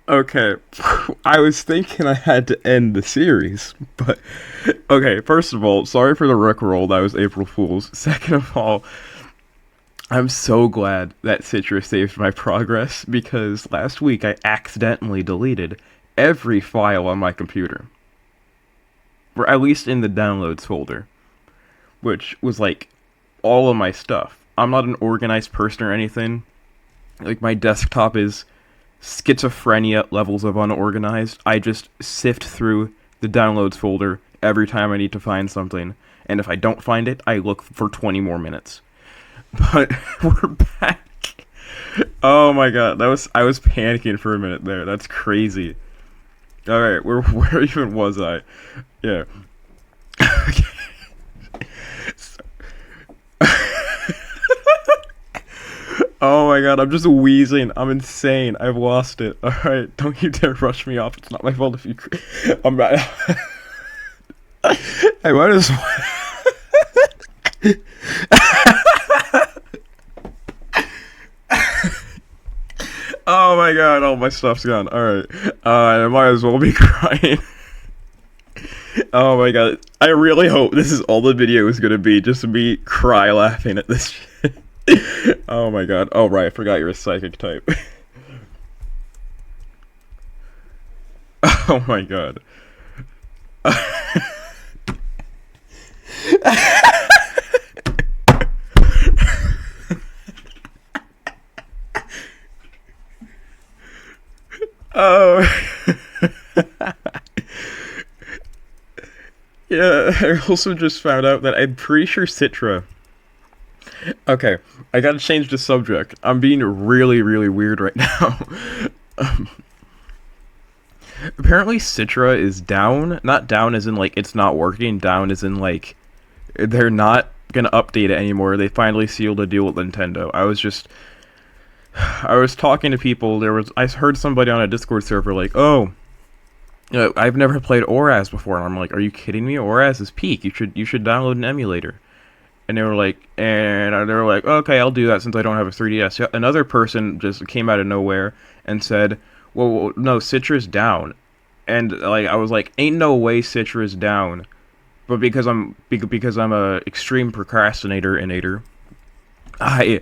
Okay, I was thinking I had to end the series, but okay. First of all, sorry for the rickroll. That was April Fool's. Second of all, I'm so glad that Citra saved my progress because last week I accidentally deleted every file on my computer, or at least in the downloads folder, which was like all of my stuff. I'm not an organized person or anything. Like my desktop is schizophrenia levels of unorganized. I just sift through the downloads folder every time I need to find something, and if I don't find it, I look for 20 more minutes. But we're back. Oh my god, that was I was panicking for a minute there. That's crazy. All right, where even was I? Yeah. Okay. So- oh my god, I'm just wheezing. I'm insane. I've lost it. All right, don't you dare rush me off. It's not my fault if you. I'm right. I might as well. Oh my god, all my stuff's gone. Alright. I might as well be crying. Oh my god. I really hope this is all the video is gonna be, just me cry laughing at this shit. Oh my god. Oh right, I forgot you're a psychic type. Oh my god. Oh. Yeah, I also just found out that I'm pretty sure Citra. Okay, I gotta change the subject. I'm being really, really weird right now. um, apparently, Citra is down. Not down as in, like, it's not working. Down as in, like, they're not gonna update it anymore. They finally sealed a deal with Nintendo. I was talking to people. I heard somebody on a Discord server like, "Oh, I've never played ORAS before," and I'm like, "Are you kidding me? ORAS is peak. You should download an emulator." And they were like, "Okay, I'll do that since I don't have a 3DS." Yeah, another person just came out of nowhere and said, "Well, no, Citra's down," and like I was like, "Ain't no way Citra's down," but because I'm a extreme procrastinator, I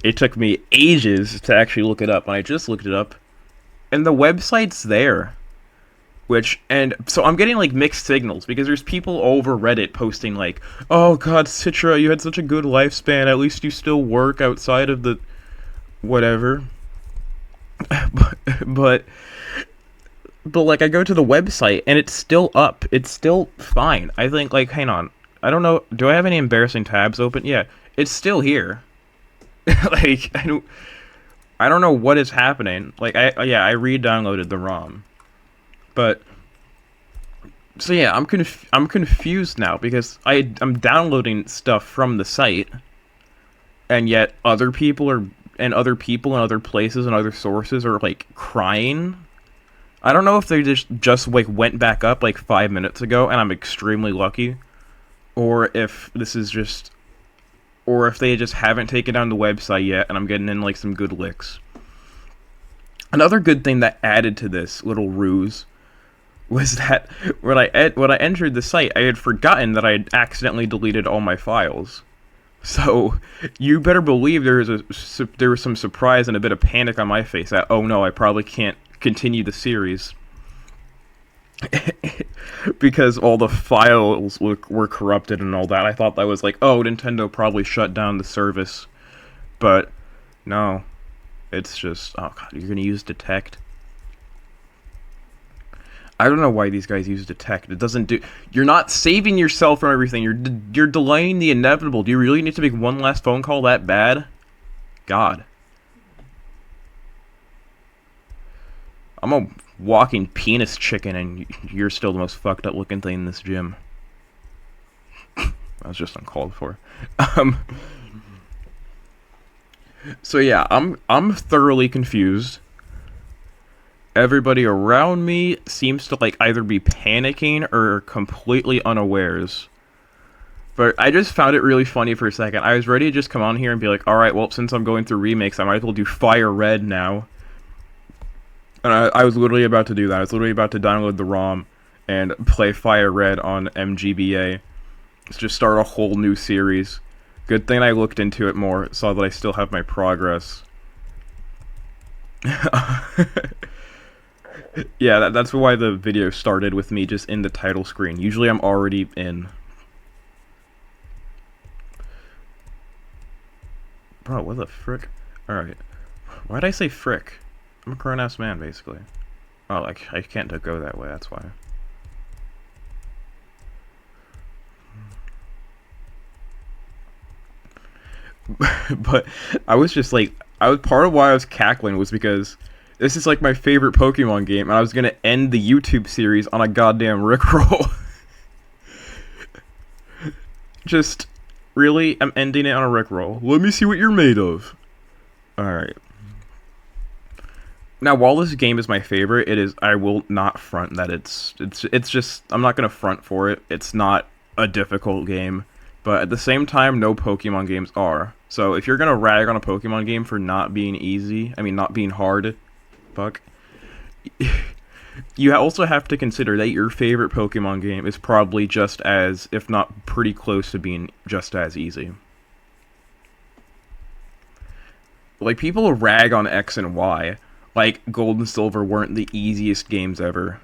it took me ages to actually look it up, and I just looked it up, and the website's there. And so I'm getting like mixed signals because there's people over Reddit posting like, "Oh God, Citra, you had such a good lifespan. At least you still work outside of the whatever." but but like I go to the website and it's still up. It's still fine. I think like hang on. I don't know. Do I have any embarrassing tabs open? Yeah, it's still here. Like I don't know what is happening. Like I re-downloaded the ROM. But so yeah, I'm confused now because I'm downloading stuff from the site, and yet other people in other places and other sources are like crying. I don't know if they just like went back up like 5 minutes ago, and I'm extremely lucky, or if they just haven't taken down the website yet, and I'm getting in like some good licks. Another good thing that added to this little ruse was that when I entered the site, I had forgotten that I had accidentally deleted all my files. So you better believe there was some surprise and a bit of panic on my face that, oh no, I probably can't continue the series because all the files were corrupted and all that. I thought that was like, oh, Nintendo probably shut down the service, but no, it's just, oh god, you're gonna use detect. I don't know why these guys use detect. It doesn't do. You're not saving yourself from everything. You're delaying the inevitable. Do you really need to make one last phone call that bad? God. I'm a walking penis chicken, and you're still the most fucked up looking thing in this gym. That was just uncalled for. So yeah, I'm thoroughly confused. Everybody around me seems to like either be panicking or completely unawares. But I just found it really funny for a second. I was ready to just come on here and be like, alright, well, since I'm going through remakes, I might as well do Fire Red now. And I was literally about to do that. I was literally about to download the ROM and play Fire Red on MGBA. Just start a whole new series. Good thing I looked into it more, saw that I still have my progress. Yeah, that's why the video started with me just in the title screen. Usually I'm already in. Bro, what the frick? Alright. Why'd I say frick? I'm a grown-ass man, basically. Oh, like, I can't go that way, that's why. But I was just like, part of why I was cackling was because this is like my favorite Pokemon game, and I was gonna end the YouTube series on a goddamn Rickroll. Just, really, I'm ending it on a Rickroll. Let me see what you're made of. Alright. Now, while this game is my favorite, I will not front that it's just, I'm not gonna front for it. It's not a difficult game. But at the same time, no Pokemon games are. So if you're gonna rag on a Pokemon game for not being easy, I mean not being hard, fuck, you also have to consider that your favorite Pokemon game is probably just as, if not pretty close to being just as easy. Like, people rag on X and Y, like Gold and Silver weren't the easiest games ever.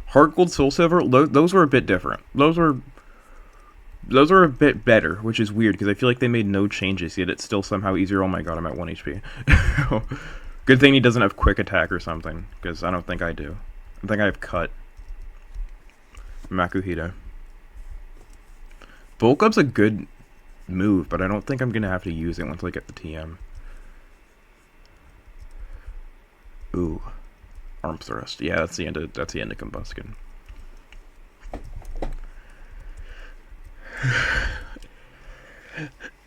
Heart Gold, Soul Silver, those were a bit different. Those are a bit better, which is weird, because I feel like they made no changes, yet it's still somehow easier. Oh my god, I'm at 1 HP. Good thing he doesn't have Quick Attack or something, because I don't think I do. I think I have Cut. Makuhita. Bulk Up's a good move, but I don't think I'm going to have to use it once I get the TM. Ooh. Arm Thrust. Yeah, that's the end of Combustion.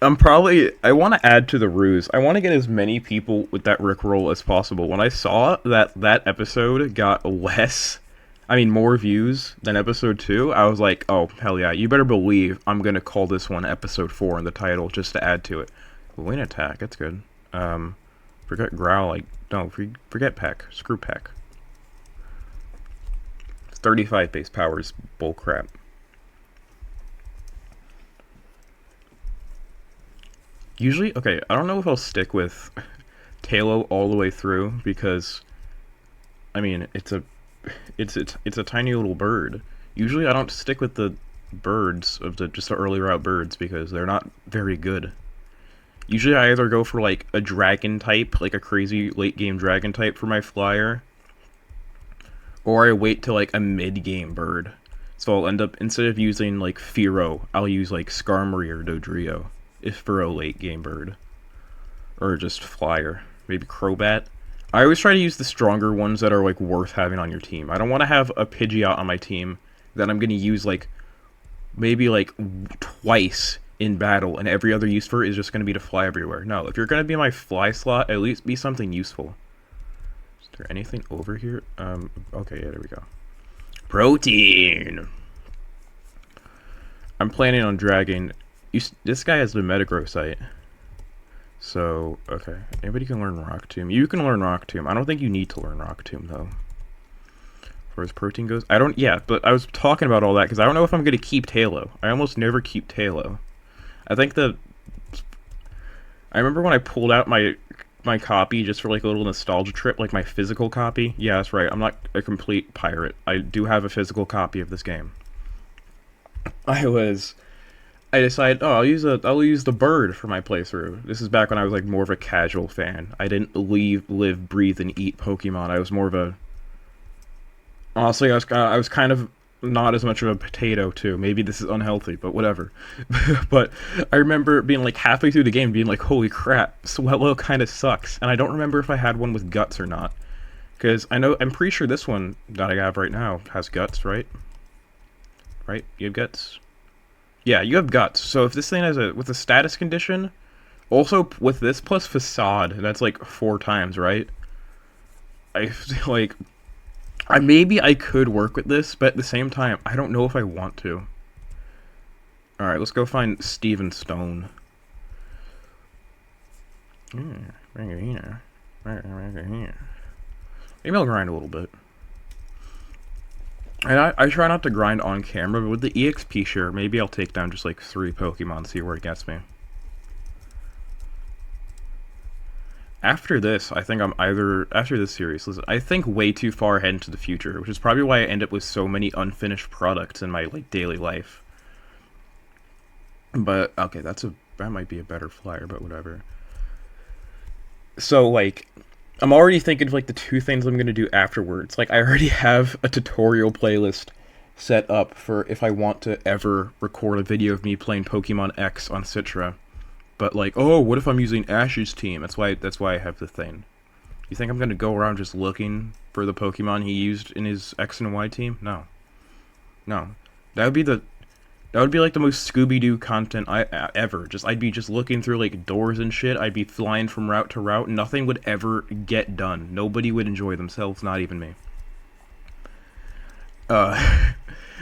I want to add to the ruse. I want to get as many people with that Rickroll as possible. When I saw that episode got more views than episode 2, I was like, oh, hell yeah, you better believe I'm going to call this one episode 4 in the title just to add to it. Wing Attack, that's good. Forget Growl, forget Peck. Screw Peck. 35 base power is bullcrap. Usually, okay, I don't know if I'll stick with Talo all the way through, because, I mean, it's a tiny little bird. Usually I don't stick with the birds just the early route birds, because they're not very good. Usually I either go for like a dragon type, like a crazy late game dragon type for my flyer, or I wait till like a mid game bird. So I'll end up, instead of using like Fearow, I'll use like Skarmory or Dodrio, if for a late game bird. Or just flyer. Maybe Crobat. I always try to use the stronger ones that are like worth having on your team. I don't want to have a Pidgeot on my team that I'm going to use like maybe like twice in battle, and every other use for it is just going to be to fly everywhere. No, if you're going to be my fly slot, at least be something useful. Is there anything over here? Okay, yeah, there we go. Protein! I'm planning on dragging... This guy has the Metagrossite. So, okay. Anybody can learn Rock Tomb. You can learn Rock Tomb. I don't think you need to learn Rock Tomb, though. As far as protein goes. But I was talking about all that because I don't know if I'm going to keep Talo. I almost never keep Talo. I think I remember when I pulled out my copy just for like a little nostalgia trip, like my physical copy. Yeah, that's right. I'm not a complete pirate. I do have a physical copy of this game. I decided, oh, I'll use the bird for my playthrough. This is back when I was like more of a casual fan. I didn't live, breathe, and eat Pokemon. I was more of a... Honestly, I was kind of not as much of a potato, too. Maybe this is unhealthy, but whatever. But I remember being like halfway through the game being like, holy crap, Swellow kind of sucks. And I don't remember if I had one with guts or not. Because I'm pretty sure this one that I have right now has guts, right? Right? You have guts? Yeah, you have guts. So if this thing has with a status condition, also with this plus facade, that's like 4 times, right? I feel like maybe I could work with this, but at the same time, I don't know if I want to. Alright, let's go find Steven Stone. Bring it here. Bring it here. Maybe I'll grind a little bit. And I try not to grind on camera, but with the EXP share, maybe I'll take down just like 3 Pokemon, see where it gets me. After this, I think I'm either, after this series, listen, I think way too far ahead into the future, which is probably why I end up with so many unfinished products in my, like, daily life. But, okay, that might be a better flyer, but whatever. So, like, I'm already thinking of, like, the 2 things I'm gonna do afterwards. Like, I already have a tutorial playlist set up for if I want to ever record a video of me playing Pokemon X on Citra. But like, oh, what if I'm using Ash's team? That's why I have the thing. You think I'm gonna go around just looking for the Pokemon he used in his X and Y team? No. No. That would be like the most Scooby-Doo content ever. I'd be just looking through like doors and shit. I'd be flying from route to route. Nothing would ever get done. Nobody would enjoy themselves, not even me.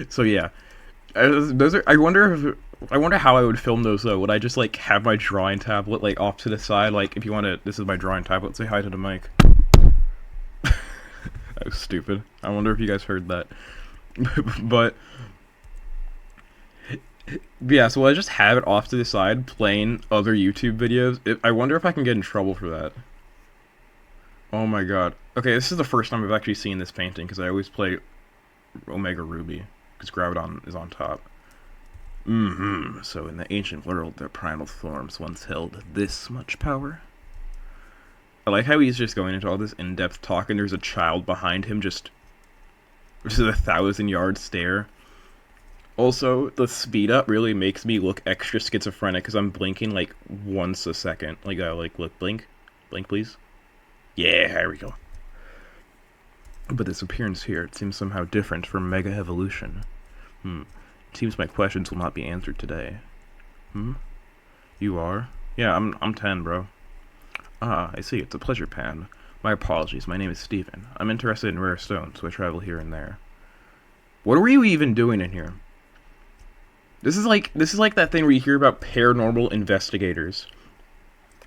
So yeah. I wonder how I would film those though. Would I just like have my drawing tablet like off to the side? Like, if you want to, this is my drawing tablet. Say hi to the mic. That was stupid. I wonder if you guys heard that. But yeah, so I just have it off to the side playing other YouTube videos. I wonder if I can get in trouble for that. Oh my god. Okay, this is the first time I've actually seen this painting because I always play Omega Ruby because Graviton is on top. So in the ancient world, their primal forms once held this much power. I like how he's just going into all this in-depth talk, and there's a child behind him just a 1,000-yard stare. Also, the speed up really makes me look extra schizophrenic because I'm blinking like once a second. Like, look, blink, please. Yeah, here we go. But this appearance here, it seems somehow different from Mega Evolution. It seems my questions will not be answered today. You are? Yeah, I'm 10, bro. Ah, I see. It's a pleasure, Pan. My apologies. My name is Steven. I'm interested in rare stones, so I travel here and there. What were you even doing in here? This is like that thing where you hear about paranormal investigators.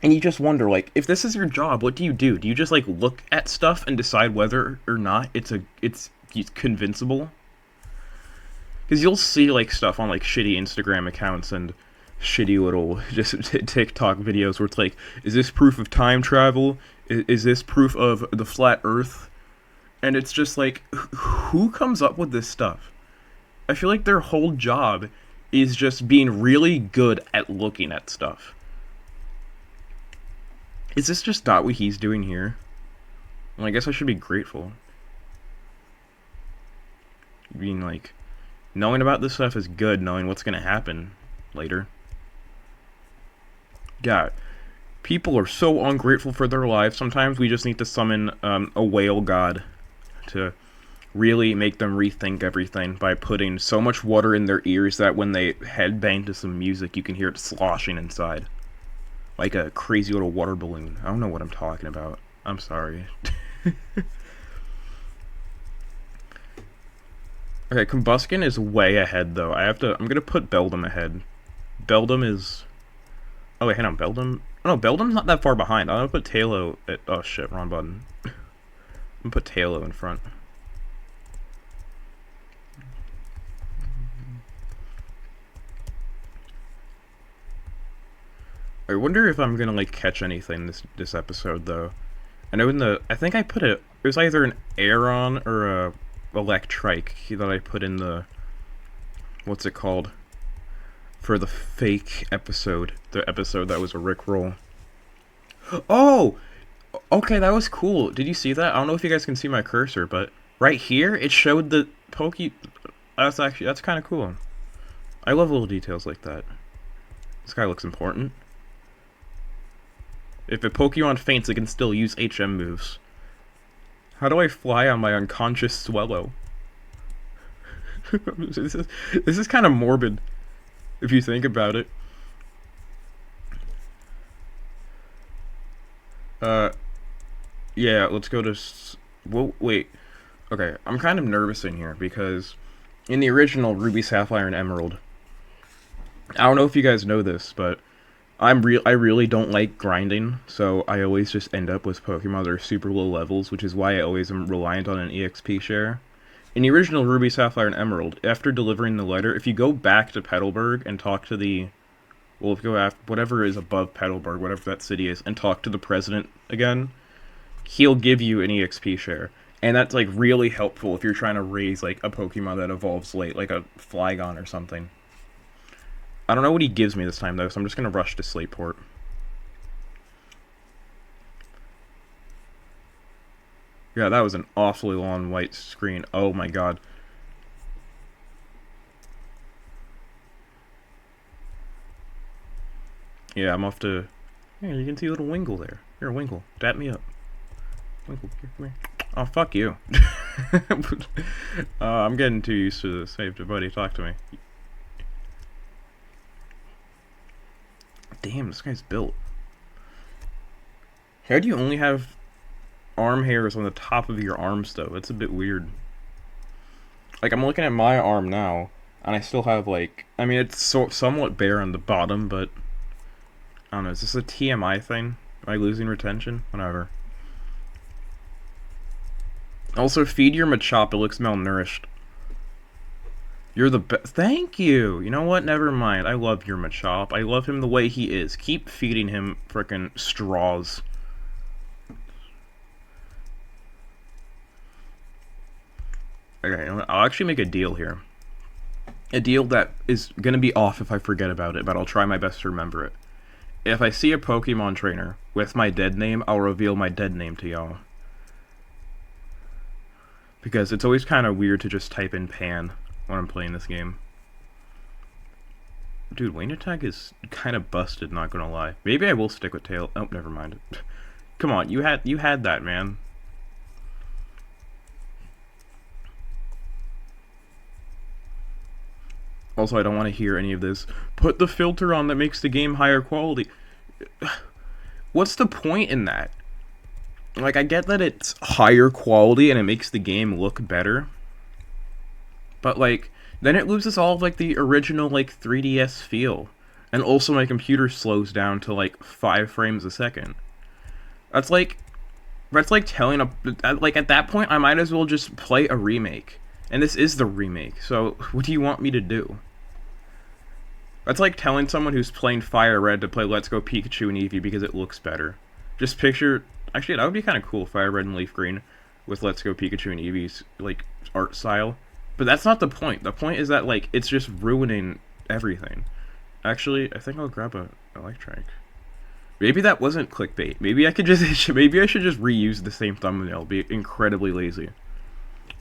And you just wonder, like, if this is your job, what do you do? Do you just, like, look at stuff and decide whether or not it's convincible? Because you'll see, like, stuff on, like, shitty Instagram accounts and shitty little just TikTok videos where it's like, is this proof of time travel? Is this proof of the flat earth? And it's just like, who comes up with this stuff? I feel like their whole job is just being really good at looking at stuff. Is this just not what he's doing here? Well, I guess I should be grateful. Being like, knowing about this stuff is good, knowing what's gonna happen later. God, people are so ungrateful for their lives. Sometimes we just need to summon a whale god to really make them rethink everything by putting so much water in their ears that when they headbang to some music, you can hear it sloshing inside. Like a crazy little water balloon. I don't know what I'm talking about. I'm sorry. Okay, Combuskin is way ahead, though. I'm gonna put Beldum ahead. Beldum is... Oh, wait, hang on, Beldum... Oh, no, Beldum's not that far behind. I'm gonna put Tailo at... Oh, shit, wrong button. I'm gonna put Tailo in front. I wonder if I'm gonna, like, catch anything this episode, though. I know I think I put it was either an Aeron or a Electrike that I put in the... What's it called? For the fake episode. The episode that was a Rickroll. Oh! Okay, that was cool. Did you see that? I don't know if you guys can see my cursor, but right here, it showed the that's kind of cool. I love little details like that. This guy looks important. If a Pokemon faints, it can still use HM moves. How do I fly on my unconscious Swellow? This is kind of morbid, if you think about it. Yeah, let's go to... Well, wait. Okay, I'm kind of nervous in here, because in the original Ruby, Sapphire, and Emerald, I don't know if you guys know this, but I really don't like grinding, so I always just end up with Pokemon that are super low levels, which is why I always am reliant on an EXP share. In the original Ruby, Sapphire, and Emerald, after delivering the letter, if you go back to Petalburg and talk to the... Well, if you go after whatever is above Petalburg, whatever that city is, and talk to the president again, he'll give you an EXP share. And that's, like, really helpful if you're trying to raise, like, a Pokemon that evolves late, like a Flygon or something. I don't know what he gives me this time, though, so I'm just going to rush to Slateport. Yeah, that was an awfully long white screen. Oh my god. Yeah, I'm off to... Yeah, you can see a little Wingull there. Here, Wingull. Dap me up. Wingull, here, come here. Oh, fuck you. I'm getting too used to this. Hey, buddy, talk to me. Damn, this guy's built. How do you only have arm hairs on the top of your arms, though? That's a bit weird. Like, I'm looking at my arm now, and I still have, like... I mean, it's somewhat bare on the bottom, but... I don't know, is this a TMI thing? Am I losing retention? Whatever. Also, feed your Machop, it looks malnourished. You're the best. Thank you! You know what? Never mind. I love your Machop. I love him the way he is. Keep feeding him frickin' straws. Okay, I'll actually make a deal here. A deal that is gonna be off if I forget about it, but I'll try my best to remember it. If I see a Pokemon trainer with my dead name, I'll reveal my dead name to y'all. Because it's always kind of weird to just type in Pan when I'm playing this game. Dude, Wayne Attack is kind of busted, not gonna lie. Maybe I will stick with Tail. Oh, never mind. Come on, you had that, man. Also, I don't want to hear any of this. Put the filter on that makes the game higher quality. What's the point in that? Like, I get that it's higher quality and it makes the game look better. But, like, then it loses all of, like, the original, like, 3DS feel. And also my computer slows down to, like, 5 frames a second. That's like telling like, at that point, I might as well just play a remake. And this is the remake, so what do you want me to do? That's like telling someone who's playing Fire Red to play Let's Go Pikachu and Eevee because it looks better. Just picture... Actually, that would be kind of cool, Fire Red and Leaf Green, with Let's Go Pikachu and Eevee's, like, art style. But that's not the point. The point is that, like, it's just ruining everything. Actually, I think I'll grab a Electrike. Maybe that wasn't clickbait. Maybe I should just reuse the same thumbnail. Be incredibly lazy.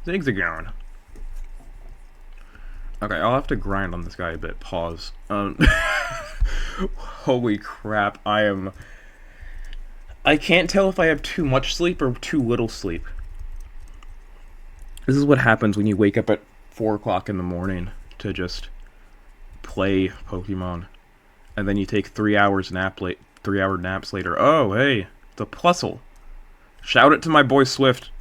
Zigzagoon. Okay, I'll have to grind on this guy a bit. Pause. Holy crap, I can't tell if I have too much sleep or too little sleep. This is what happens when you wake up at 4 o'clock in the morning to just play Pokemon. And then you take 3 hour naps later. Oh, hey, it's a Plusle. Shout it to my boy Swift.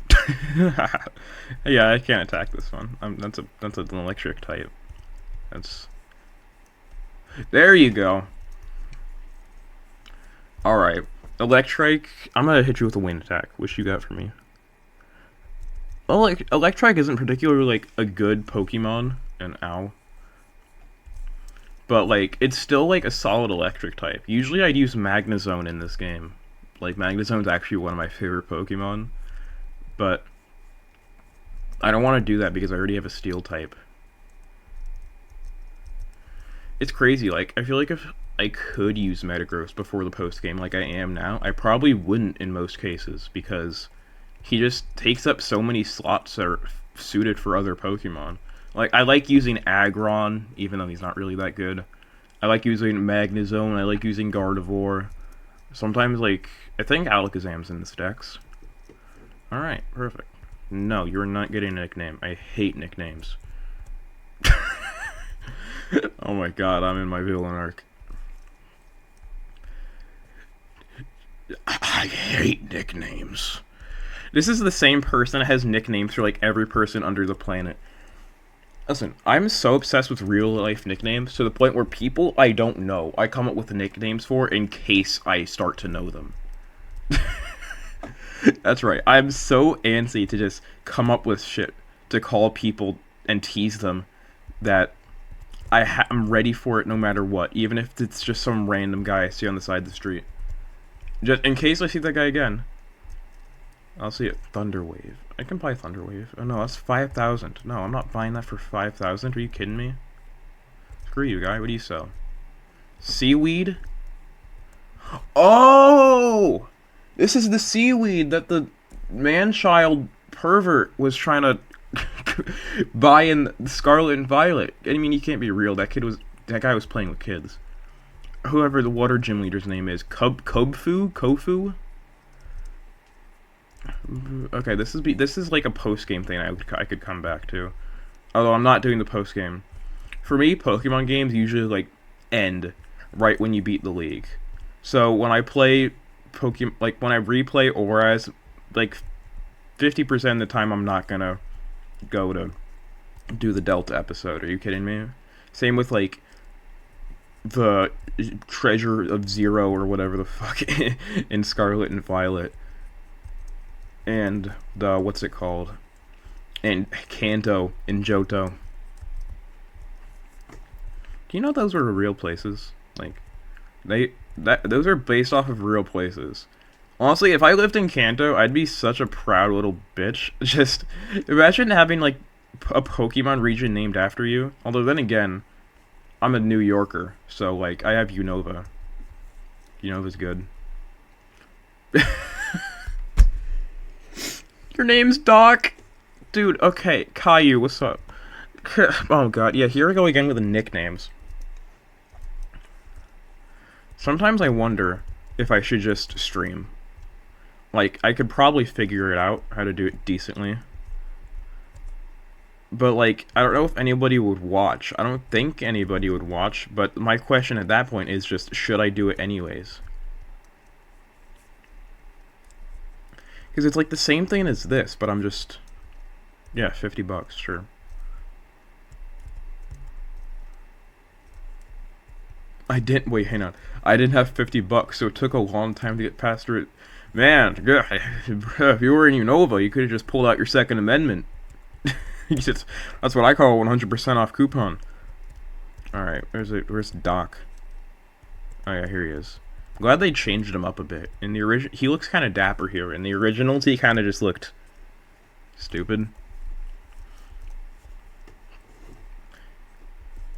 Yeah, I can't attack this one. That's an electric type. There you go. Alright. Electrike, I'm gonna hit you with a wind attack. What you got for me? Well, like, Electrike isn't particularly, like, a good Pokemon. And ow. But, like, it's still, like, a solid electric type. Usually I'd use Magnezone in this game. Like, Magnezone's actually one of my favorite Pokemon. But I don't want to do that because I already have a Steel type. It's crazy, like, I feel like if I could use Metagross before the post-game like I am now, I probably wouldn't in most cases, because he just takes up so many slots that are suited for other Pokemon. Like, I like using Aggron, even though he's not really that good. I like using Magnezone, I like using Gardevoir. Sometimes, like, I think Alakazam's in this dex. Alright, perfect. No, you're not getting a nickname. I hate nicknames. Oh my god, I'm in my villain arc. I hate nicknames. This is the same person that has nicknames for, like, every person under the planet. Listen, I'm so obsessed with real life nicknames to the point where people I don't know, I come up with the nicknames for in case I start to know them. That's right. I'm so antsy to just come up with shit to call people and tease them that I'm ready for it no matter what, even if it's just some random guy I see on the side of the street. Just in case I see that guy again, I'll see it. Thunderwave. I can buy Thunderwave. Oh no, that's 5,000. No, I'm not buying that for 5,000. Are you kidding me? Screw you, guy. What do you sell? Seaweed? Oh! This is the seaweed that the man-child pervert was trying to buy in Scarlet and Violet. I mean, he can't be real. That guy was playing with kids. Whoever the water gym leader's name is, Kofu? Okay, this is like a post game thing I could come back to. Although I'm not doing the post game. For me, Pokemon games usually like end right when you beat the league. So when I play Pokemon, like when I replay ORAS, like 50% of the time I'm not gonna go to do the Delta episode. Are you kidding me? Same with like the Treasure of Zero or whatever the fuck in Scarlet and Violet, and the what's it called, and Kanto in Johto. Do you know those were real places? Like those are based off of real places. Honestly, if I lived in Kanto, I'd be such a proud little bitch. Just imagine having like a Pokemon region named after you. Although then again, I'm a New Yorker, so like I have Unova. Unova's good. Your name's Doc, dude. Okay, Caillou, what's up? Oh god, yeah. Here we go again with the nicknames. Sometimes I wonder if I should just stream. Like, I could probably figure it out, how to do it decently. But, like, I don't know if anybody would watch. I don't think anybody would watch, but my question at that point is just, should I do it anyways? Because it's like the same thing as this, but I'm just... Yeah, $50, sure. Wait, hang on. I didn't have $50, so it took a long time to get past it. Man, if you were in Unova, you could have just pulled out your Second Amendment. That's what I call a 100% off coupon. Alright, where's Doc? Oh yeah, here he is. I'm glad they changed him up a bit. In the original, he looks kind of dapper here. In the originals, he kind of just looked stupid.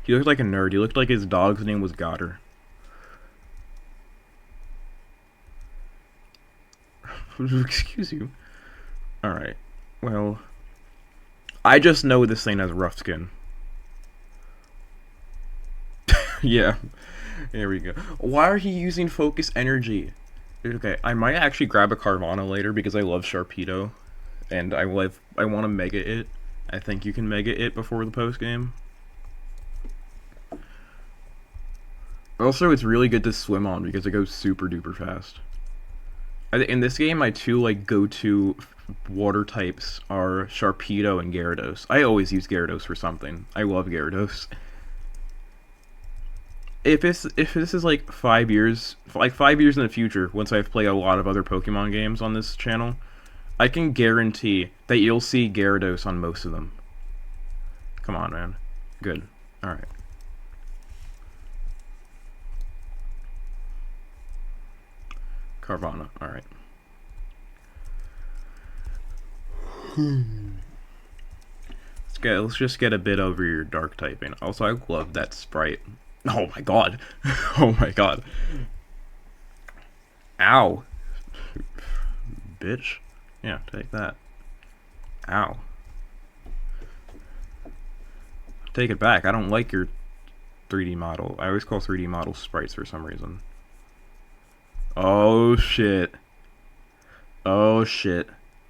He looked like a nerd. He looked like his dog's name was Goddard. Excuse you. Alright. Well, I just know this thing has rough skin. Yeah. There we go. Why are he using focus energy? Okay, I might actually grab a Carvana later because I love Sharpedo. And I want to Mega it. I think you can Mega it before the post game. Also, it's really good to swim on because it goes super duper fast. In this game, my two like go-to water types are Sharpedo and Gyarados. I always use Gyarados for something. I love Gyarados. If this is like 5 years, like 5 years in the future, once I've played a lot of other Pokemon games on this channel, I can guarantee that you'll see Gyarados on most of them. Come on, man. Good. Alright. Carvana, alright. Let's just get a bit over your dark typing. Also, I love that sprite. Oh my god. Oh my god. Ow. Bitch. Yeah, take that. Ow. Take it back. I don't like your 3D model. I always call 3D models sprites for some reason. Oh shit. Oh shit.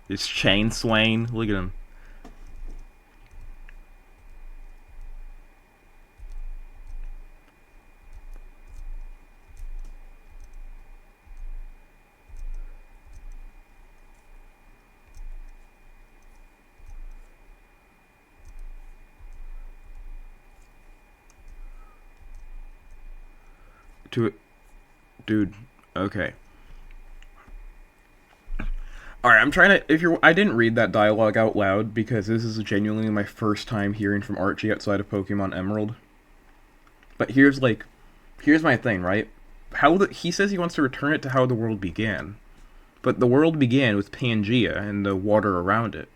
It's chain swaying. Look at him. to... Dude, okay. Alright, I'm trying to... I didn't read that dialogue out loud because this is genuinely my first time hearing from Archie outside of Pokemon Emerald. But here's my thing, right? He says he wants to return it to how the world began. But the world began with Pangea and the water around it.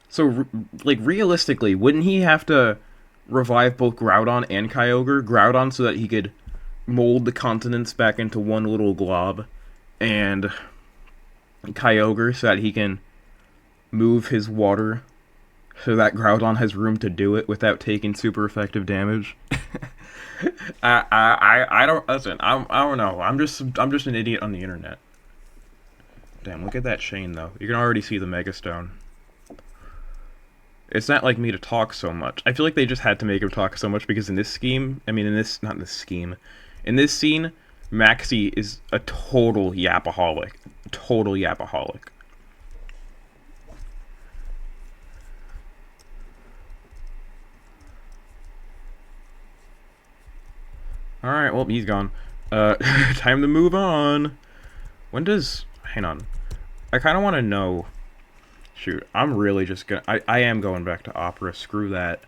So, realistically, wouldn't he have to revive both Groudon and Kyogre? Groudon so that he could mold the continents back into one little glob, and Kyogre so that he can move his water so that Groudon has room to do it without taking super effective damage. I don't listen. I don't know. I'm just an idiot on the internet. Damn, look at that chain though. You can already see the Mega Stone. It's not like me to talk so much. I feel like they just had to make him talk so much because in this scene, in this scene, Maxie is a total yapaholic. Total yapaholic. Alright, well, he's gone. Time to move on. When does... Hang on. I kind of want to know... Shoot, I'm really just gonna... I am going back to Opera. Screw that.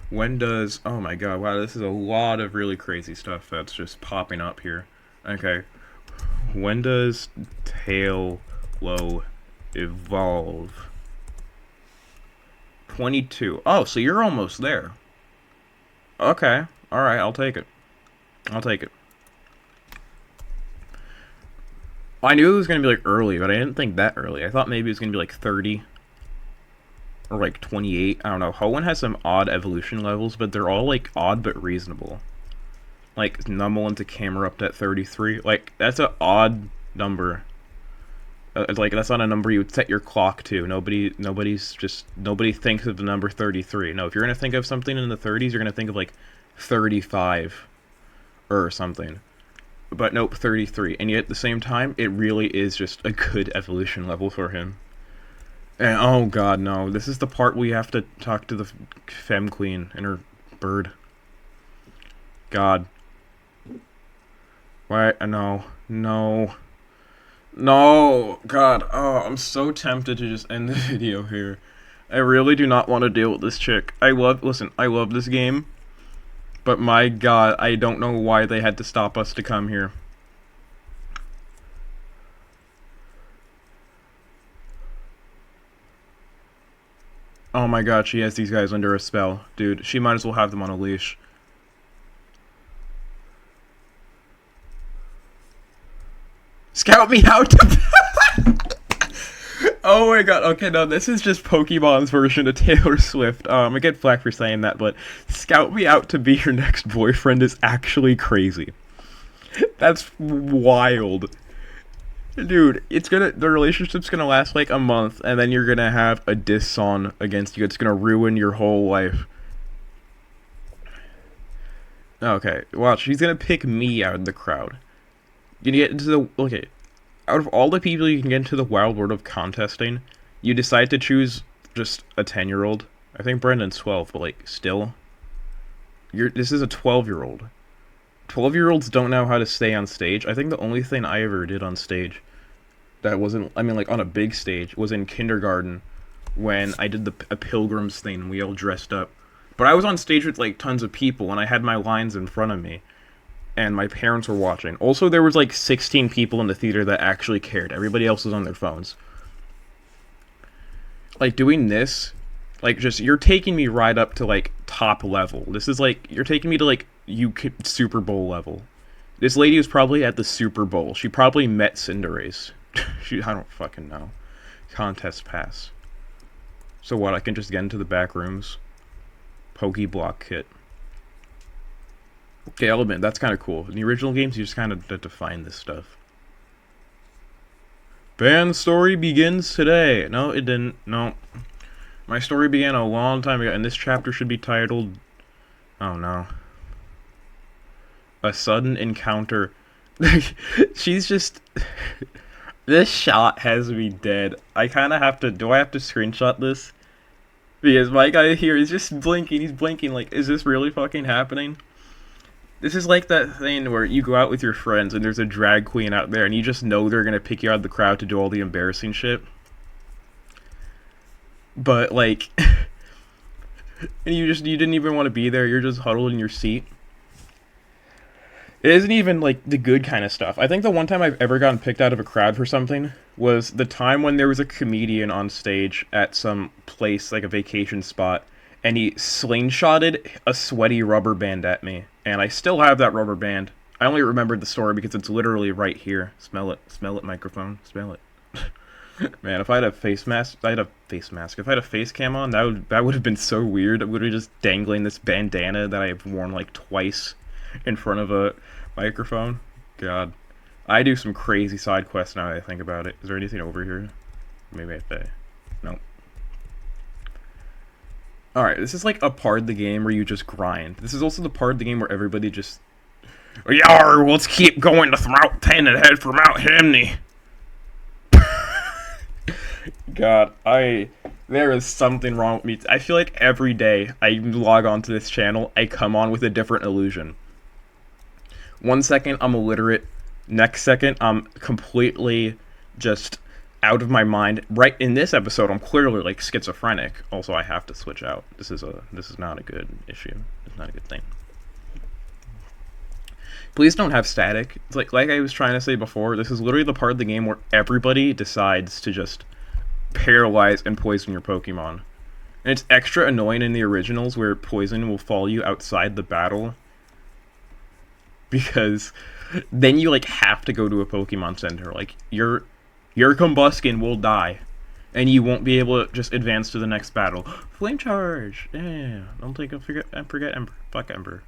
When does... Oh my god, wow, this is a lot of really crazy stuff that's just popping up here. Okay. When does Taillow evolve? 22. Oh, so you're almost there. Okay. Alright, I'll take it. I'll take it. I knew it was going to be, like, early, but I didn't think that early. I thought maybe it was going to be, like, 30. Or, like, 28. I don't know. Hoenn has some odd evolution levels, but they're all, like, odd but reasonable. Like, Numel into Camerupt at 33. Like, that's an odd number. Like, that's not a number you would set your clock to. Nobody thinks of the number 33. No, if you're going to think of something in the 30s, you're going to think of, like, 35. Or something. But nope, 33. And yet at the same time, it really is just a good evolution level for him. And oh god, no. This is the part where you have to talk to the Fem Queen and her bird. God. Why? No. No. No! God. Oh, I'm so tempted to just end the video here. I really do not want to deal with this chick. Listen, I love this game. But my god, I don't know why they had to stop us to come here. Oh my god, she has these guys under a spell. Dude, she might as well have them on a leash. Scout me out! Oh my god, okay, no, this is just Pokemon's version of Taylor Swift. I get flack for saying that, but scout me out to be your next boyfriend is actually crazy. That's wild. Dude, the relationship's gonna last like a month, and then you're gonna have a diss song against you. It's gonna ruin your whole life. Okay, watch, she's gonna pick me out of the crowd. You get into the... Okay. Out of all the people you can get into the wild world of contesting, you decide to choose just a 10-year-old. I think Brendan's 12, but, like, still. This is a 12-year-old. 12-year-olds don't know how to stay on stage. I think the only thing I ever did on stage that wasn't... I mean, like, on a big stage was in kindergarten when I did a Pilgrims thing and we all dressed up. But I was on stage with, like, tons of people, and I had my lines in front of me. And my parents were watching. Also, there was like 16 people in the theater that actually cared. Everybody else was on their phones. Like, doing this, like, just, you're taking me right up to, like, top level. This is, like, you're taking me to, like, Super Bowl level. This lady was probably at the Super Bowl. She probably met Cinderace. I don't fucking know. Contest pass. So what, I can just get into the back rooms? Pokeblock kit. Okay, I'll admit, that's kind of cool. In the original games, you just kind of had to find this stuff. Band story begins today. No, it didn't. No. My story began a long time ago, and this chapter should be titled... Oh, no. A sudden encounter. She's just... This shot has me dead. I kind of have to... Do I have to screenshot this? Because my guy here is just blinking. He's blinking like, is this really fucking happening? This is like that thing where you go out with your friends and there's a drag queen out there and you just know they're gonna pick you out of the crowd to do all the embarrassing shit. But like, and you didn't even want to be there. You're just huddled in your seat. It isn't even like the good kind of stuff. I think the one time I've ever gotten picked out of a crowd for something was the time when there was a comedian on stage at some place, like a vacation spot, and he slingshotted a sweaty rubber band at me. And I still have that rubber band. I only remembered the story because it's literally right here. Smell it, microphone, smell it. Man, if I had a face mask, If I had a face cam on, that would have been so weird. I would have just dangling this bandana that I have worn like twice in front of a microphone. God, I do some crazy side quests now that I think about it. Is there anything over here? Maybe I say no. All right, this is like a part of the game where you just grind. This is also the part of the game where everybody just, yar, let's keep going to Route 10 and head for Mount Hamney. God, there is something wrong with me. I feel like every day I log onto this channel, I come on with a different illusion. 1 second, I'm illiterate. Next second, I'm completely just out of my mind. Right in this episode, I'm clearly like schizophrenic. Also, I have to switch out. This is not a good issue. It's not a good thing. Please don't have static. It's like I was trying to say before, this is literally the part of the game where everybody decides to just paralyze and poison your Pokemon. And it's extra annoying in the originals where poison will follow you outside the battle, because then you like have to go to a Pokemon Center. Like your Combuskin will die, and you won't be able to just advance to the next battle. Flame Charge! Yeah, don't think I'll forget Ember. Fuck Ember.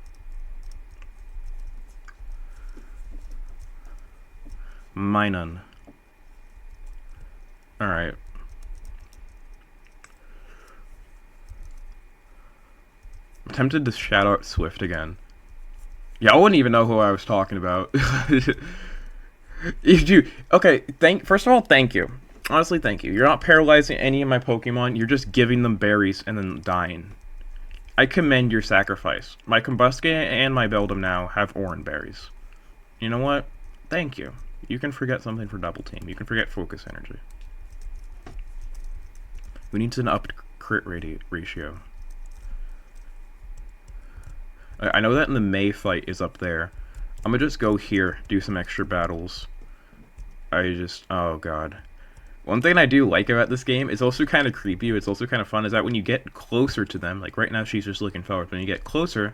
Minun. Alright. I'm tempted to shout out Swift again. Yeah, I wouldn't even know who I was talking about. If you okay, first of all, thank you. Honestly, thank you. You're not paralyzing any of my Pokemon. You're just giving them berries and then dying. I commend your sacrifice. My Combusken and my Beldum now have Oran berries. You know what? Thank you. You can forget something for Double Team. You can forget Focus Energy. We need an upped crit ratio. I know that in the May fight is up there. I'm gonna just go here, do some extra battles. Oh god. One thing I do like about this game, it's also kind of creepy, it's also kind of fun, is that when you get closer to them, like right now she's just looking forward, when you get closer,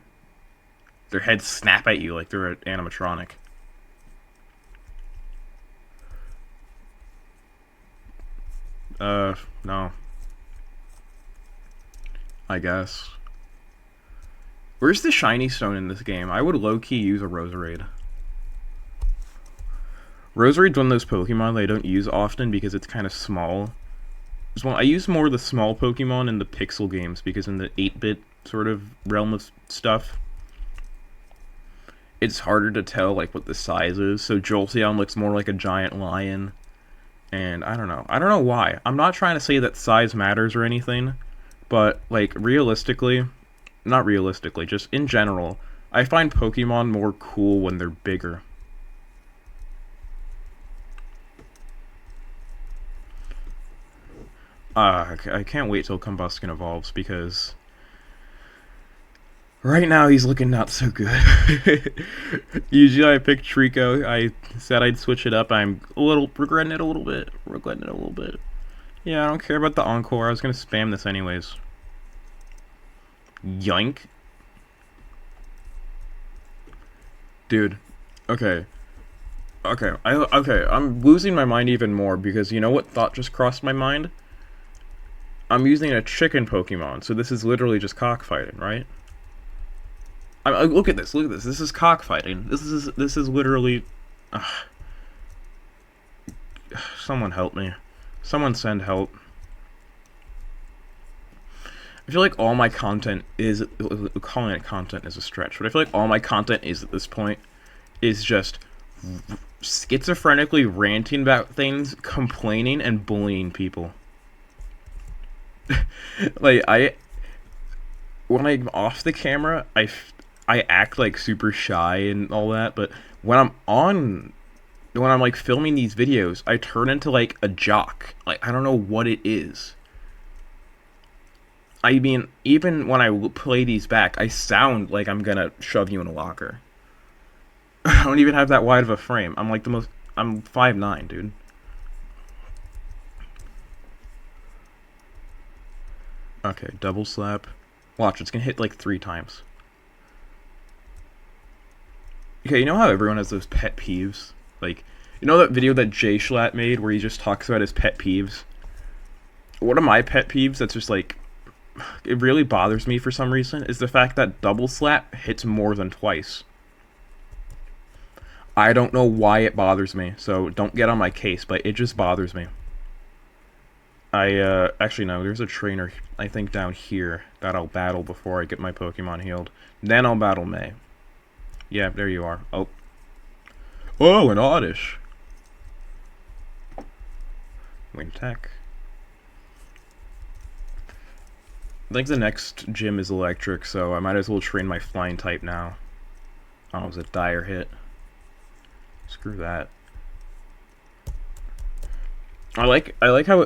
their heads snap at you like they're an animatronic. No. I guess. Where's the shiny stone in this game? I would low-key use a Roserade. Roserade's one of those Pokemon that I don't use often because it's kind of small. I use more of the small Pokemon in the pixel games because in the 8-bit sort of realm of stuff, it's harder to tell like what the size is. So Jolteon looks more like a giant lion. And I don't know. I don't know why. I'm not trying to say that size matters or anything, but like realistically, not realistically, just in general, I find Pokemon more cool when they're bigger. I can't wait till Combusken evolves because right now he's looking not so good. Usually I pick Trico. I said I'd switch it up. I'm regretting it a little bit. Yeah, I don't care about the Encore. I was gonna spam this anyways. Yoink. Dude. Okay. I'm losing my mind even more because you know what thought just crossed my mind? I'm using a chicken Pokemon, so this is literally just cockfighting, right? Look at this. This is cockfighting. This is literally. Someone help me. Someone send help. I feel like all my content is, calling it content is a stretch, but I feel like all my content is at this point is just schizophrenically ranting about things, complaining, and bullying people. Like when I'm off the camera, I act like super shy and all that, but when I'm like filming these videos, I turn into like a jock. Like I don't know what it is. I mean, even when I play these back, I sound like I'm gonna shove you in a locker. I don't even have that wide of a frame. I'm like the most. I'm 5'9", dude. Okay, double slap. Watch, it's gonna hit like 3 times. Okay, you know how everyone has those pet peeves? Like, you know that video that Jay Schlatt made where he just talks about his pet peeves? One of my pet peeves that's just like, it really bothers me for some reason, is the fact that double slap hits more than twice. I don't know why it bothers me, so don't get on my case, but it just bothers me. Actually no, there's a trainer, I think down here, that I'll battle before I get my Pokemon healed. Then I'll battle May. Yeah, there you are. Oh. Oh, an Oddish. Wing Tech. I think the next gym is electric, so I might as well train my flying type now. Oh, it was a dire hit. Screw that. I like how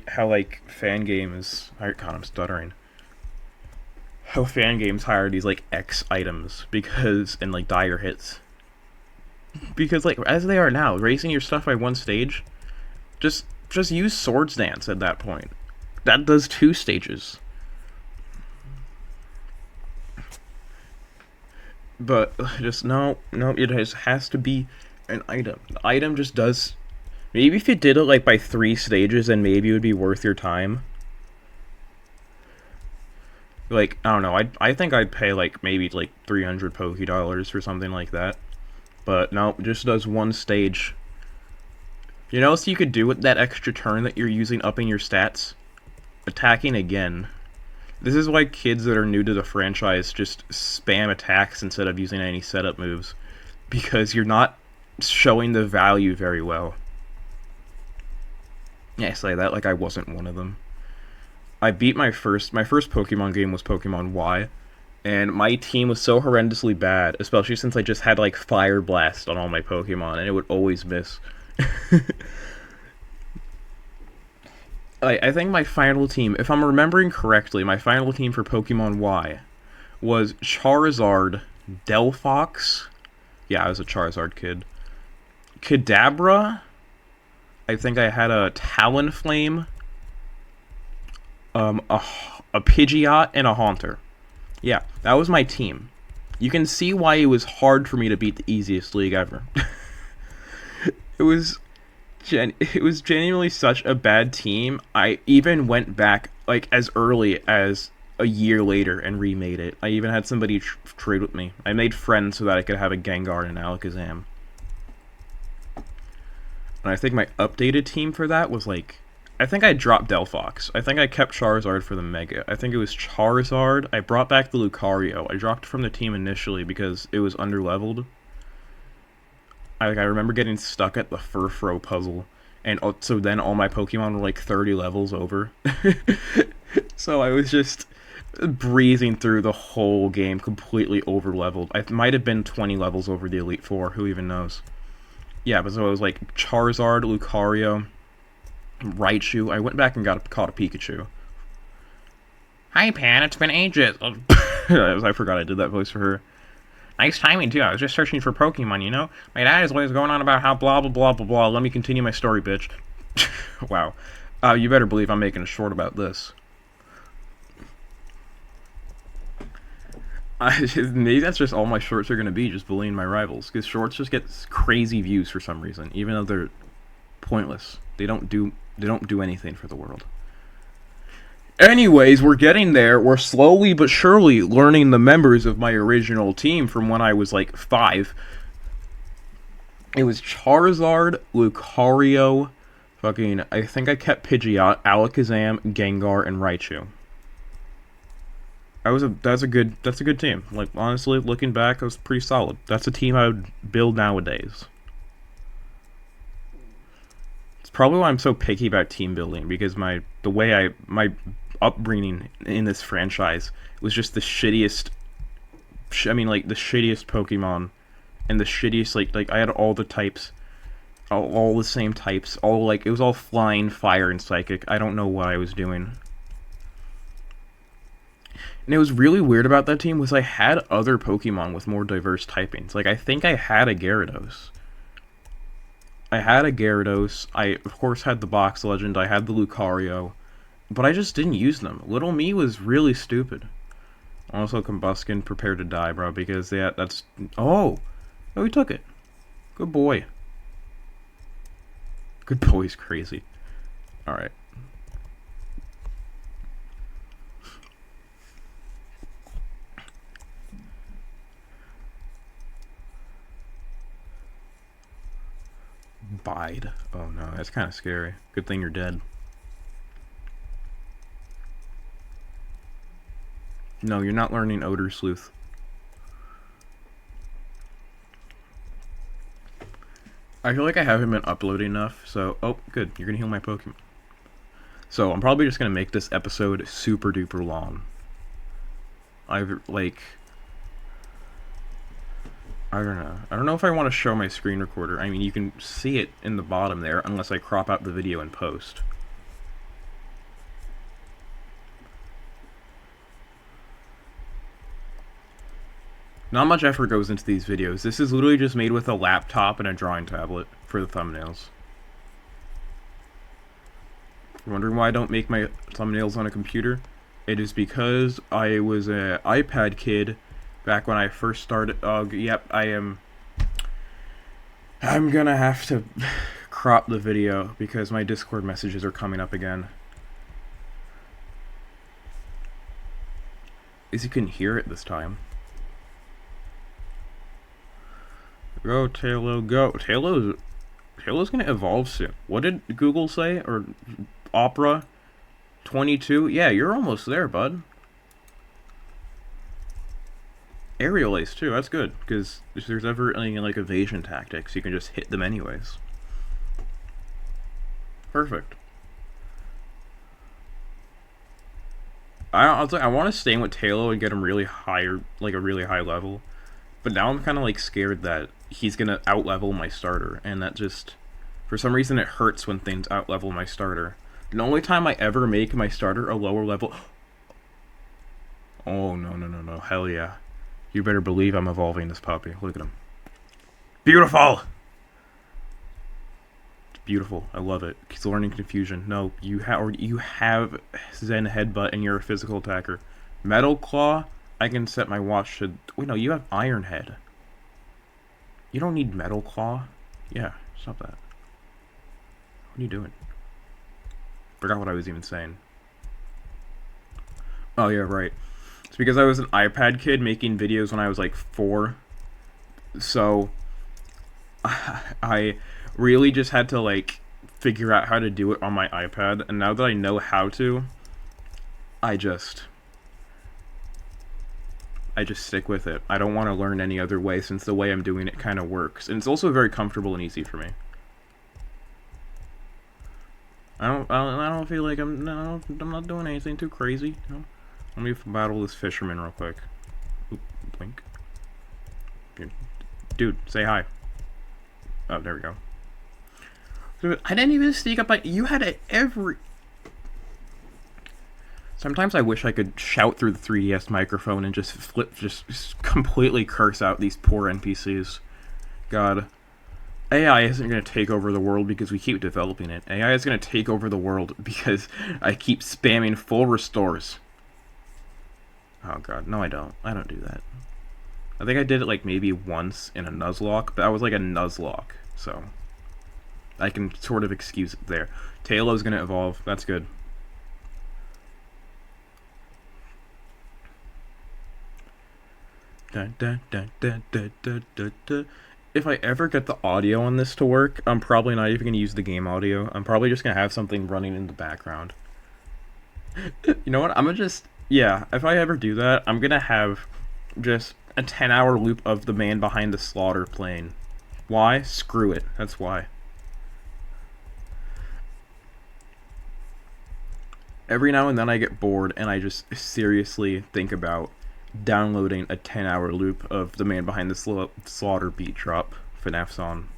how like fan games. God, I'm stuttering. How fan games hire these like X items because and like dire hits. Because like as they are now, raising your stuff by 1 stage, just use Swords Dance at that point. That does 2 stages. But just no, it has to be an item. The item just does. Maybe if you did it like by 3 stages, then maybe it would be worth your time. Like I don't know. I think I'd pay like maybe like 300 Poké-Dollars for something like that. But no, it just does 1 stage. You know what you could do with that extra turn that you're using upping your stats? Attacking again. This is why kids that are new to the franchise just spam attacks instead of using any setup moves. Because you're not showing the value very well. Yeah, I say that like I wasn't one of them. I beat my first Pokemon game was Pokemon Y, and my team was so horrendously bad, especially since I just had like Fire Blast on all my Pokemon, and it would always miss. I think my final team, if I'm remembering correctly, my final team for Pokemon Y was Charizard, Delphox. Yeah, I was a Charizard kid. Kadabra. I think I had a Talonflame, a Pidgeot, and a Haunter. Yeah, that was my team. You can see why it was hard for me to beat the easiest league ever. It was genuinely such a bad team. I even went back like as early as a year later and remade it. I even had somebody trade with me. I made friends so that I could have a Gengar and an Alakazam. And I think my updated team for that was like, I think I dropped Delphox. I think I kept Charizard for the Mega. I think it was Charizard. I brought back the Lucario. I dropped it from the team initially because it was underleveled. I remember getting stuck at the Furfrou puzzle, and so then all my Pokemon were like 30 levels over. So I was just breezing through the whole game completely over-leveled. I might have been 20 levels over the Elite Four, who even knows. Yeah, but so it was like Charizard, Lucario, Raichu. I went back and caught a Pikachu. Hi, Pan, it's been ages. I forgot I did that voice for her. Nice timing, too. I was just searching for Pokemon, you know? My dad is always going on about how blah, blah, blah, blah, blah. Let me continue my story, bitch. Wow. You better believe I'm making a short about this. Maybe that's just all my shorts are going to be, just bullying my rivals. Because shorts just get crazy views for some reason, even though they're pointless. They don't do anything for the world. Anyways, we're getting there. We're slowly but surely learning the members of my original team from when I was like 5. It was Charizard, Lucario, I think I kept Pidgeot, Alakazam, Gengar, and Raichu. That's a good team. Like honestly, looking back, it was pretty solid. That's a team I would build nowadays. It's probably why I'm so picky about team building, because my upbringing in this franchise was just the shittiest I mean, like, the shittiest Pokemon. And the shittiest, like I had all the types. All the same types. All, like, it was all flying, fire, and psychic. I don't know what I was doing. And it was really weird about that team was I had other Pokemon with more diverse typings. Like, I think I had a Gyarados. I, of course, had the Box Legend. I had the Lucario. But I just didn't use them. Little me was really stupid. Also, Combuskin, prepare to die, bro, because that's... Oh! Oh, he took it. Good boy. Good boy's crazy. Alright. Bide. Oh no, that's kind of scary. Good thing you're dead. No, you're not learning Odor Sleuth. I feel like I haven't been uploading enough, so... Oh, good. You're gonna heal my Pokemon. So, I'm probably just gonna make this episode super duper long. Like... I don't know. I don't know if I want to show my screen recorder. I mean, you can see it in the bottom there, unless I crop out the video in post. Not much effort goes into these videos. This is literally just made with a laptop and a drawing tablet for the thumbnails. You're wondering why I don't make my thumbnails on a computer? It is because I was an iPad kid back when I first started. Yep, I'm gonna have to crop the video because my Discord messages are coming up again. At least you couldn't hear it this time. Go, Tailo, go. Tailo's gonna evolve soon. What did Google say? Or Opera? 22? Yeah, you're almost there, bud. Aerial Ace, too. That's good. Because if there's ever any, like, evasion tactics, you can just hit them anyways. Perfect. I want to stay with Tailo and get him really higher, like a really high level. But now I'm kind of, like, scared that he's going to outlevel my starter. And that just... For some reason, it hurts when things outlevel my starter. The only time I ever make my starter a lower level... Oh, no. Hell yeah. You better believe I'm evolving this puppy. Look at him. Beautiful! It's beautiful. I love it. He's learning confusion. No, you have Zen Headbutt and you're a physical attacker. Metal Claw, I can set my watch to... Wait, no, you have Iron Head. You don't need Metal Claw. Yeah, stop that. What are you doing? Forgot what I was even saying. Oh, yeah, right. It's because I was an iPad kid making videos when I was like 4. So I really just had to like figure out how to do it on my iPad, and now that I know how to, I just stick with it. I don't want to learn any other way since the way I'm doing it kind of works. And it's also very comfortable and easy for me. I don't feel like I'm not doing anything too crazy, you know? Let me battle this fisherman real quick. Oop, blink. Dude, say hi. Oh, there we go. I didn't even sneak up. You had it every... Sometimes I wish I could shout through the 3DS microphone and just just completely curse out these poor NPCs. God. AI isn't going to take over the world because we keep developing it. AI is going to take over the world because I keep spamming full restores. Oh god, no I don't. I don't do that. I think I did it like maybe once in a Nuzlocke, but I was like a Nuzlocke, so I can sort of excuse it there. Tailow's gonna evolve, that's good. If I ever get the audio on this to work, I'm probably not even gonna use the game audio. I'm probably just gonna have something running in the background. You know what, I'm gonna just... Yeah, if I ever do that, I'm gonna have just a 10-hour loop of the man behind the slaughter playing. Why? Screw it. That's why. Every now and then I get bored and I just seriously think about downloading a 10-hour loop of the man behind the slaughter beat drop, FNAF song.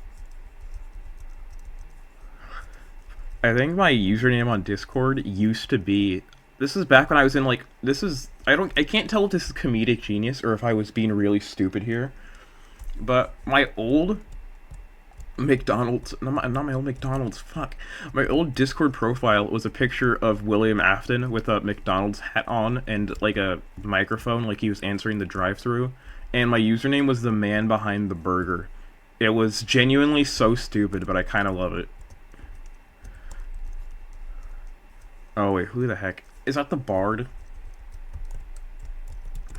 I think my username on Discord used to be. This is back when I was in like. This is. I can't tell if this is comedic genius or if I was being really stupid here. But my old McDonald's. Not my old McDonald's. Fuck. My old Discord profile was a picture of William Afton with a McDonald's hat on and like a microphone, like he was answering the drive-thru. And my username was the man behind the burger. It was genuinely so stupid, but I kind of love it. Oh wait, who the heck? Is that the Bard?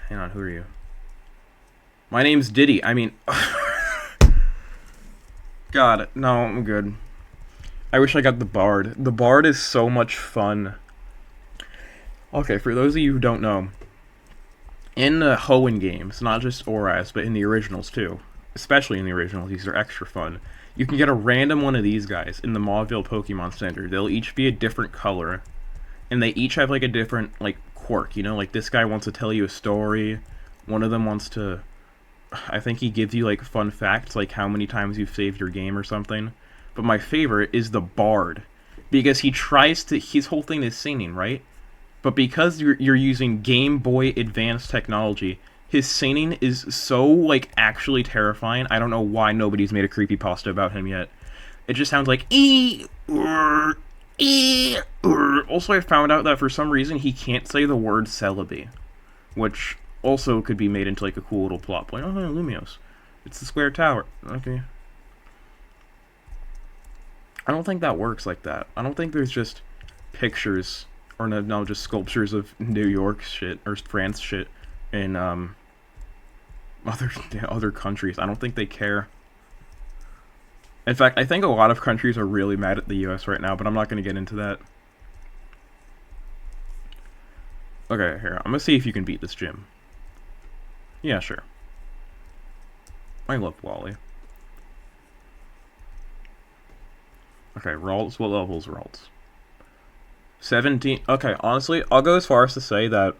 Hang on, who are you? My name's Diddy. I mean... God, no, I'm good. I wish I got the Bard. The Bard is so much fun. Okay, for those of you who don't know, in the Hoenn games, not just ORAS, but in the originals too, especially in the originals, these are extra fun, you can get a random one of these guys in the Mauville Pokemon Center. They'll each be a different color, and they each have like a different like quirk, you know, like this guy wants to tell you a story, one of them wants to, I think he gives you like fun facts, like how many times you've saved your game or something. But my favorite is the Bard, because he tries to, his whole thing is singing, right? But because you're using Game Boy Advance technology, his singing is so like actually terrifying. I don't know why nobody's made a creepypasta about him yet. It just sounds like Also, I found out that for some reason he can't say the word celebi, which also could be made into like a cool little plot point. Oh, Lumios. It's the square tower. Okay. I don't think that works like that. I don't think there's just pictures, or no, just sculptures of New York shit, or France shit, in other countries. I don't think they care. In fact, I think a lot of countries are really mad at the US right now, but I'm not going to get into that. Okay, here, I'm going to see if you can beat this gym. Yeah, sure. I love Wally. Okay, Ralts, what level is Ralts? 17. Okay, honestly, I'll go as far as to say that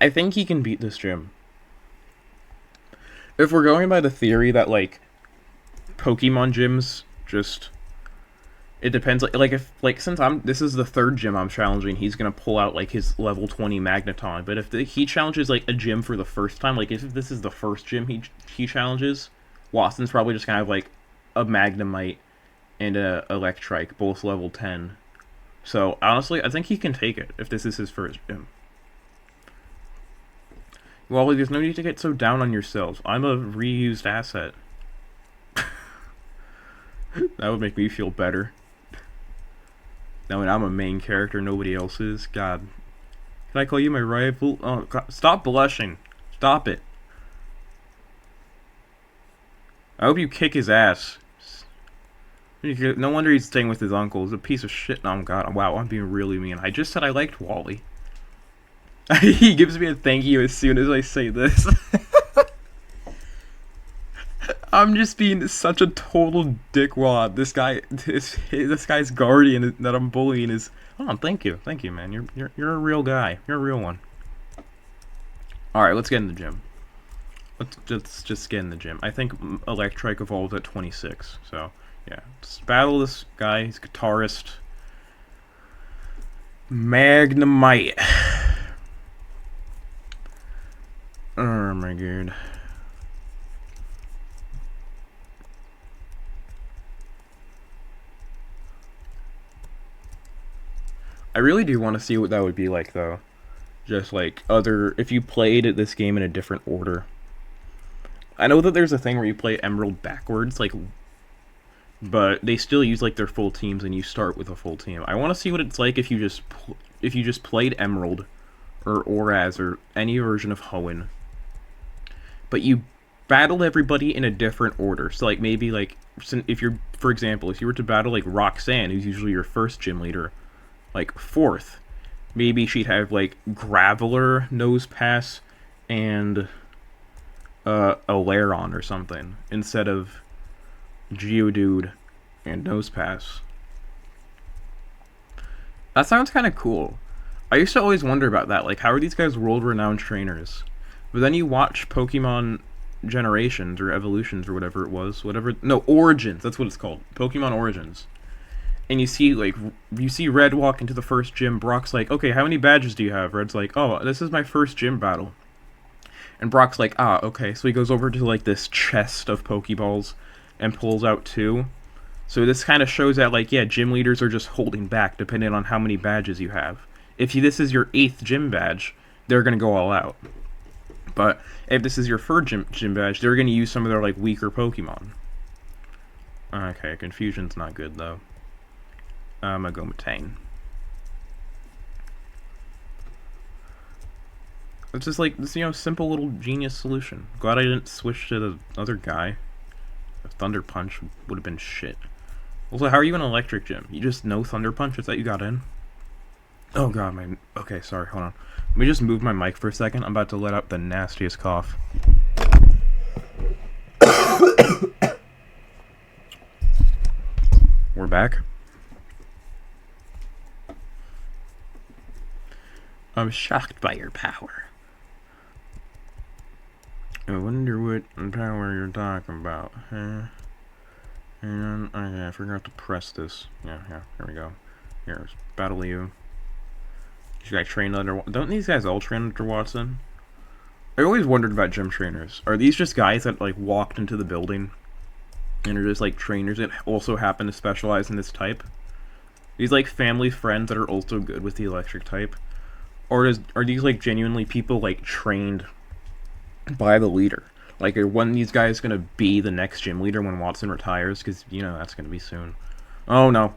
I think he can beat this gym. If we're going by the theory that, like, Pokemon gyms just... It depends, like if, like, since this is the third gym I'm challenging, he's gonna pull out, like, his level 20 Magneton, but if he challenges, like, a gym for the first time, like, if this is the first gym he challenges, Wattson's probably just gonna have, like, a Magnemite and a Electrike, both level 10. So, honestly, I think he can take it, if this is his first gym. Wally, there's no need to get so down on yourself. I'm a reused asset. That would make me feel better. Now when I'm a main character, nobody else is. God. Can I call you my rival? Oh, God. Stop blushing. Stop it. I hope you kick his ass. No wonder he's staying with his uncle. He's a piece of shit. Oh, God. Wow, I'm being really mean. I just said I liked Wally. He gives me a thank you as soon as I say this. I'm just being such a total dickwad. This guy's guardian that I'm bullying is. Oh, thank you, man. You're a real guy. You're a real one. All right, let's get in the gym. Let's just get in the gym. I think Electrike evolved at 26. So yeah, let's battle this guy. He's a guitarist. Magnemite. Oh my god. I really do want to see what that would be like, though. Just like if you played this game in a different order. I know that there's a thing where you play Emerald backwards, like, but they still use like their full teams, and you start with a full team. I want to see what it's like if you just played Emerald, or ORAS, or any version of Hoenn, but you battled everybody in a different order. So like maybe like if you're, for example, if you were to battle like Roxanne, who's usually your first gym leader, like 4th, maybe she'd have like Graveler, Nosepass, and a Lairon or something instead of Geodude and Nosepass. That sounds kind of cool. I used to always wonder about that, like how are these guys world-renowned trainers, But then you watch Pokemon Generations or Evolutions or whatever it was, no, Origins, that's what it's called, Pokemon Origins. And you see, like, you see Red walk into the first gym. Brock's like, okay, how many badges do you have? Red's like, oh, this is my first gym battle. And Brock's like, ah, okay. So he goes over to, like, this chest of Pokeballs and pulls out 2. So this kind of shows that, like, yeah, gym leaders are just holding back depending on how many badges you have. If this is your 8th gym badge, they're going to go all out. But if this is your 3rd gym badge, they're going to use some of their, like, weaker Pokemon. Okay, Confusion's not good, though. I'm gonna go Metane. It's just like this, simple little genius solution. Glad I didn't switch to the other guy. A Thunder Punch would have been shit. Also, how are you in Electric Gym? You just know Thunder Punch? Is that you got in? Oh god, okay, sorry, hold on. Let me just move my mic for a second. I'm about to let out the nastiest cough. We're back. I'm shocked by your power. I wonder what power you're talking about, huh? And okay, I forgot to press this. Yeah, here we go. Here's Battle you. This guy trained under. Don't these guys all train under Wattson? I always wondered about gym trainers. Are these just guys that like walked into the building and are just like trainers that also happen to specialize in this type? These like family friends that are also good with the electric type? Or are these like genuinely people like trained by the leader? Like, are one of these guys gonna be the next gym leader when Wattson retires? Because that's gonna be soon. Oh no!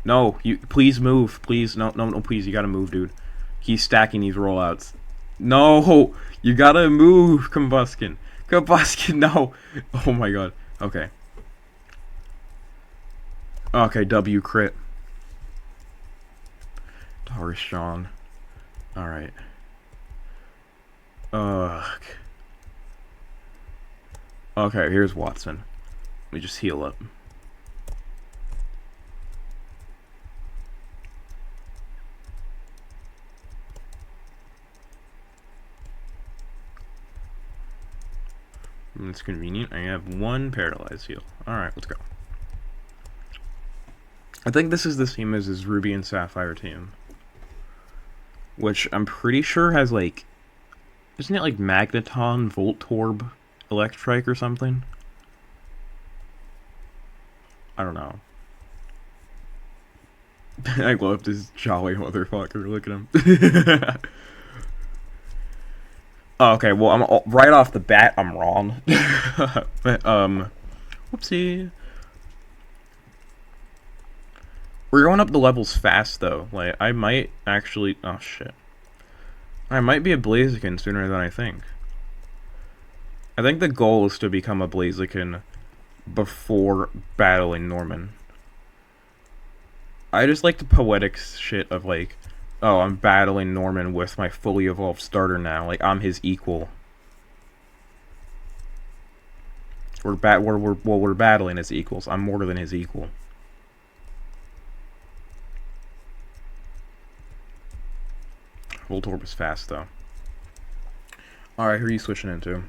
No, you please move, please no, please, you gotta move, dude. He's stacking these rollouts. No, you gotta move, Combuskin. No. Oh my god. Okay. Okay, W crit. Tarshawn. Alright. Ugh. Okay, here's Wattson. Let me just heal up. It's convenient. I have 1 paralyzed heal. Alright, let's go. I think this is the same as his Ruby and Sapphire team. Which I'm pretty sure has, like... Isn't it, like, Magneton, Voltorb, Electrike or something? I don't know. I love this jolly motherfucker. Look at him. Oh, okay, well, right off the bat, I'm wrong. Whoopsie. We're going up the levels fast, though. Like, I might actually... Oh, shit. I might be a Blaziken sooner than I think. I think the goal is to become a Blaziken before battling Norman. I just like the poetic shit of, like, oh, I'm battling Norman with my fully evolved starter now. Like, I'm his equal. We're battling as equals. I'm more than his equal. Voltorb is fast, though. Alright, who are you switching into?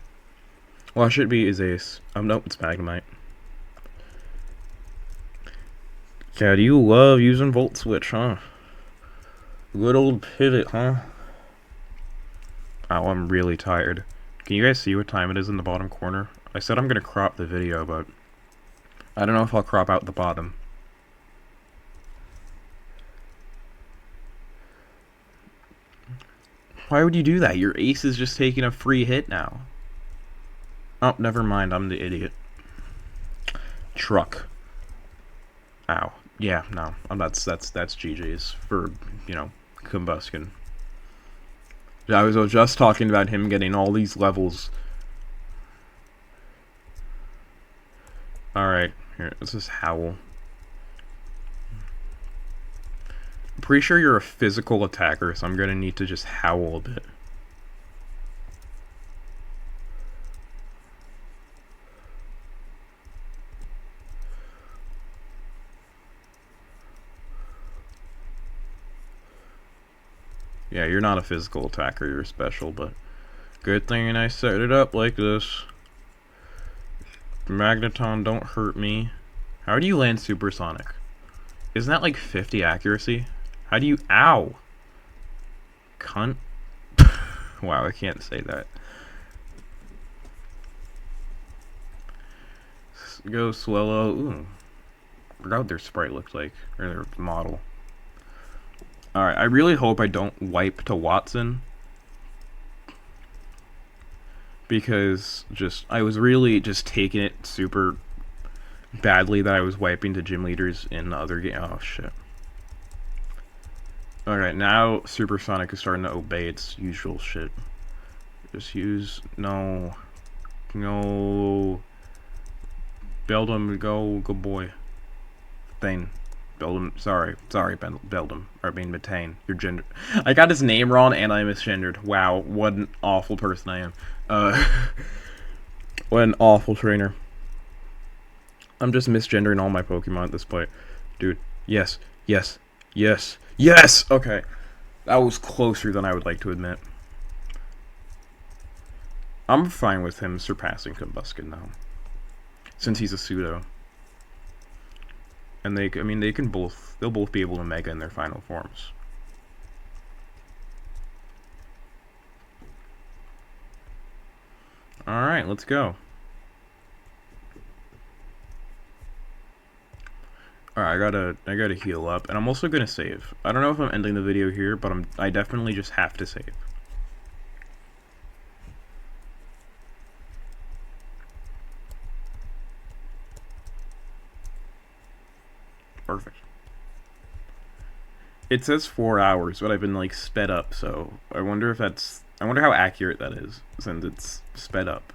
Well, it should be his ace. Nope, it's Magnemite. God, you love using Volt Switch, huh? Good old pivot, huh? Oh, I'm really tired. Can you guys see what time it is in the bottom corner? I said I'm gonna crop the video, but I don't know if I'll crop out the bottom. Why would you do that? Your ace is just taking a free hit now. Oh, never mind. I'm the idiot. Truck. Ow. Yeah, no. That's GG's for, Combuskin. I was just talking about him getting all these levels. Alright, here, let's just howl. I'm pretty sure you're a physical attacker, so I'm gonna need to just howl a bit. Yeah, you're not a physical attacker, you're special, but Good thing I set it up like this. Magneton, don't hurt me. How do you land supersonic? Isn't that like 50 accuracy? How do you... Ow! Cunt. Wow, I can't say that. Go Swellow. Ooh. Forgot what their sprite looked like. Or their model. Alright, I really hope I don't wipe to Wattson. Because I was really just taking it super badly that I was wiping to gym leaders in the other game. Oh, shit. Alright, now Supersonic is starting to obey its usual shit. Just use... No. No. Build him, go, good boy. Thane. Build him, sorry, build him. I mean, Metane. You're gender... I got his name wrong and I misgendered. Wow, what an awful person I am. What an awful trainer. I'm just misgendering all my Pokemon at this point. Dude, yes, yes, yes, yes! Okay. That was closer than I would like to admit. I'm fine with him surpassing Combuskin now. Since he's a pseudo. And they'll both be able to Mega in their final forms. Alright, let's go. Alright, I gotta heal up, and I'm also gonna save. I don't know if I'm ending the video here, but I definitely just have to save. Perfect. It says 4 hours, but I've been like sped up, so I wonder if that's... I wonder how accurate that is, since it's sped up.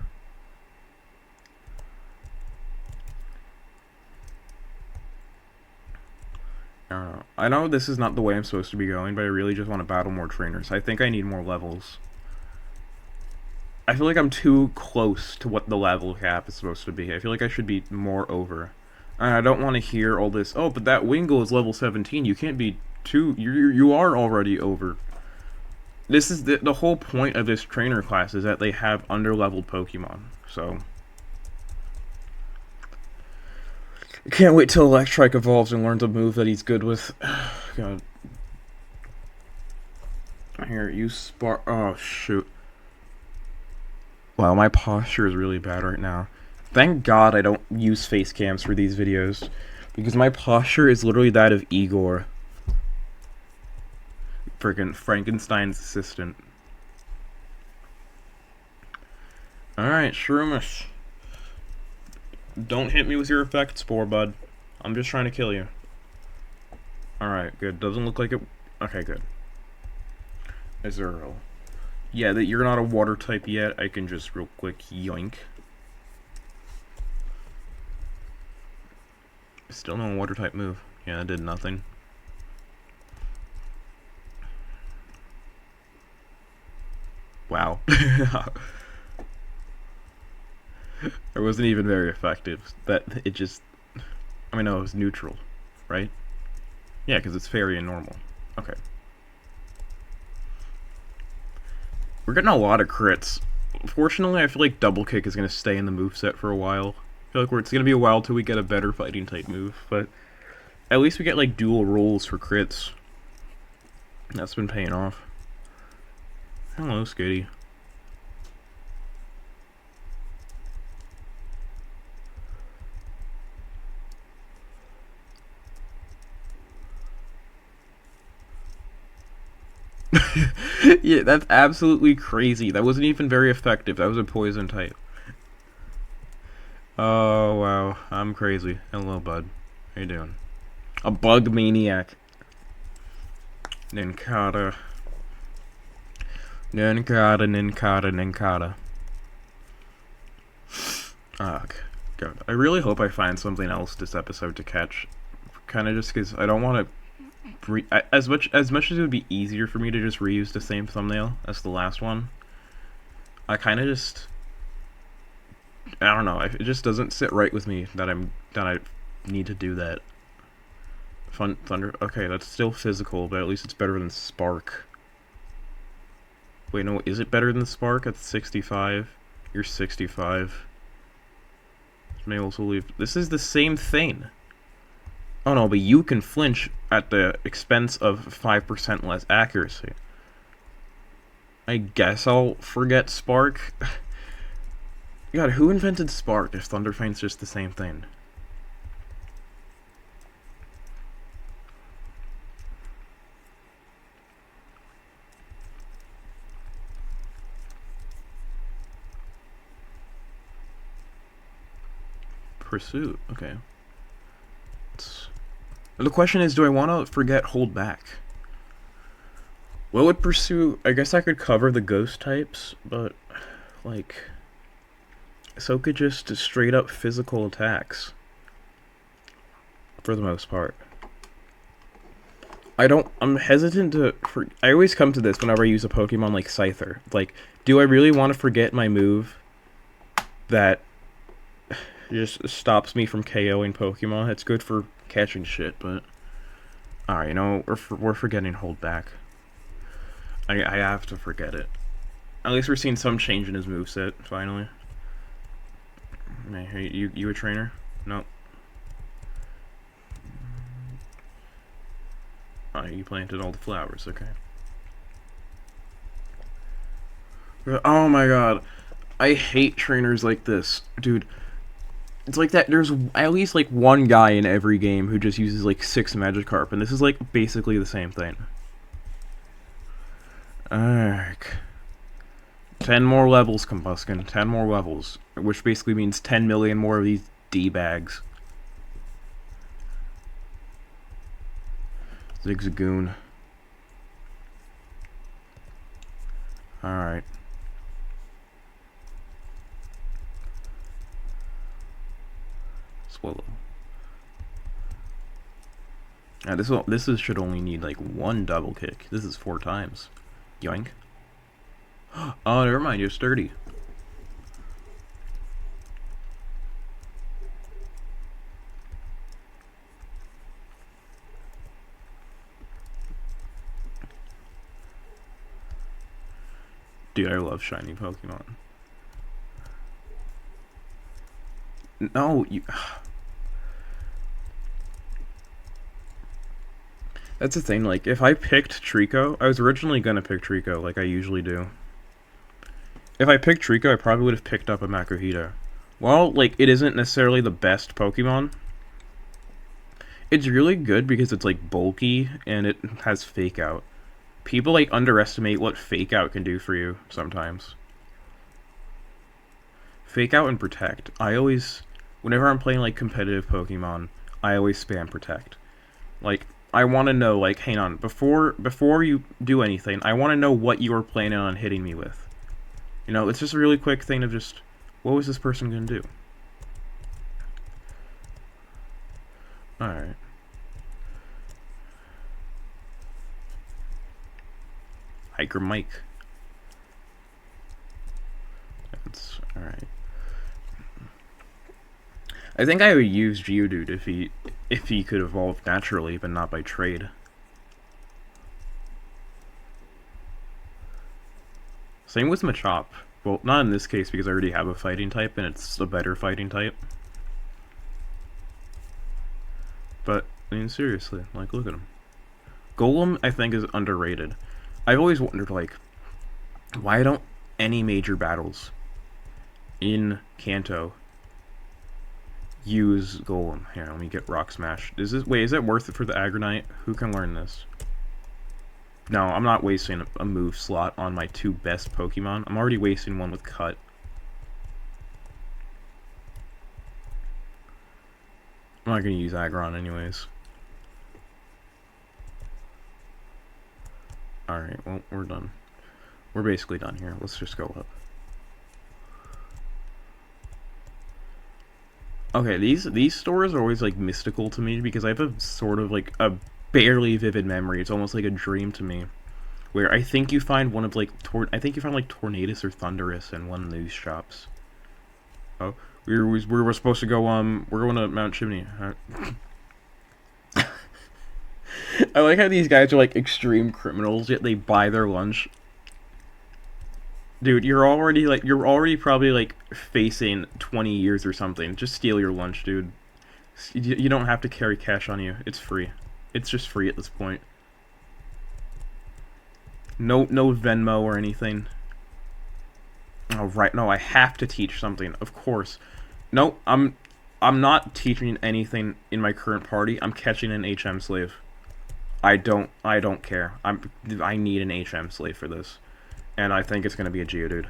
I don't know. I know this is not the way I'm supposed to be going, but I really just want to battle more trainers. I think I need more levels. I feel like I'm too close to what the level cap is supposed to be. I feel like I should be more over. And I don't want to hear all this, oh, but that Wingull is level 17. You can't be too... You are already over. This is the whole point of this trainer class is that they have under-leveled Pokemon. So... I can't wait till Electrike evolves and learns a move that he's good with. God. Here, use Spark... Oh, shoot. Wow, my posture is really bad right now. Thank God I don't use face cams for these videos. Because my posture is literally that of Igor. Friggin' Frankenstein's assistant. Alright, Shroomish. Don't hit me with your effect spore, bud. I'm just trying to kill you. Alright, good. Doesn't look like it... Okay, good. Azurill. Yeah, that you're not a water type yet. I can just real quick yoink. Still no water type move. Yeah, that did nothing. Wow. It wasn't even very effective. It just... I mean, no, it was neutral, right? Yeah, because it's fairy and normal. Okay. We're getting a lot of crits. Fortunately, I feel like Double Kick is going to stay in the moveset for a while. I feel like it's going to be a while till we get a better fighting type move, but at least we get like dual rolls for crits. That's been paying off. Hello, Skitty. Yeah, that's absolutely crazy. That wasn't even very effective. That was a poison type. Oh, wow. I'm crazy. Hello, bud. How you doing? A bug maniac. Ninkata. Ninkata. Ah, God. I really hope I find something else this episode to catch. Kind of just because I don't want to... As much as it would be easier for me to just reuse the same thumbnail as the last one, I kind of just... I don't know, it just doesn't sit right with me that I need to do that. Thunder... Okay, that's still physical, but at least it's better than Spark. Wait, no, is it better than Spark at 65? You're 65. This may also leave. This is the same thing. Oh no, but you can flinch at the expense of 5% less accuracy. I guess I'll forget Spark. God, who invented Spark if Thunderfane's just the same thing? Pursuit, okay. The question is, do I want to forget Hold Back? What would Pursue... I guess I could cover the ghost types, but, like... So could just straight up physical attacks. For the most part. I'm hesitant to... I always come to this whenever I use a Pokemon like Scyther. Like, do I really want to forget my move that just stops me from KOing Pokemon? It's good for catching shit, but... Alright, you know, we're forgetting Hold Back. I have to forget it. At least we're seeing some change in his moveset, finally. Hey, you a trainer? Nope. Oh, you planted all the flowers, okay. Oh my god. I hate trainers like this. Dude, it's like that. There's at least like one guy in every game who just uses like 6 Magikarp, and this is like basically the same thing. Arrgh. 10 more levels, Combuskin. 10 more levels. Which basically means 10 million more of these D-bags. Zigzagoon. Alright. Swallow. Yeah, this should only need like 1 double kick. This is 4 times. Yoink. Oh, never mind, you're sturdy. Dude, I love shiny Pokemon. No, you... That's the thing, like, if I picked Trico, I was originally gonna pick Trico, like I usually do. If I picked Trico, I probably would have picked up a Makuhita. Well, like, it isn't necessarily the best Pokemon. It's really good because it's, like, bulky, and it has Fake Out. People, like, underestimate what Fake Out can do for you, sometimes. Fake Out and Protect. Whenever I'm playing, like, competitive Pokemon, I always spam Protect. Like, I want to know, like, hang on, before you do anything, I want to know what you are planning on hitting me with. You know, it's just a really quick thing of just, what was this person going to do? Alright. Hiker Mike. That's alright. I think I would use Geodude if he could evolve naturally, but not by trade. Same with Machop. Well, not in this case because I already have a fighting type and it's a better fighting type. But, I mean, seriously, like, look at him. Golem, I think, is underrated. I've always wondered, like, why don't any major battles in Kanto use Golem? Here, let me get Rock Smash. Wait, is that worth it for the Aggronite? Who can learn this? No, I'm not wasting a move slot on my 2 best Pokemon. I'm already wasting one with Cut. I'm not going to use Aggron anyways. Alright, well, we're done. We're basically done here. Let's just go up. Okay, these stores are always, like, mystical to me because I have a sort of, like, a barely vivid memory. It's almost like a dream to me. Where I think you find one of, like, I think you find, like, Tornadus or Thundurus in one of these shops. Oh, we were supposed to go, we're going to Mount Chimney. I like how these guys are, like, extreme criminals, yet they buy their lunch. Dude, you're already probably like facing 20 years or something. Just steal your lunch, dude. You don't have to carry cash on you. It's free. It's just free at this point. No Venmo or anything. Oh right, no, I have to teach something. Of course. No, I'm not teaching anything in my current party. I'm catching an HM slave. I don't care. I need an HM slave for this. And I think it's gonna be a Geodude.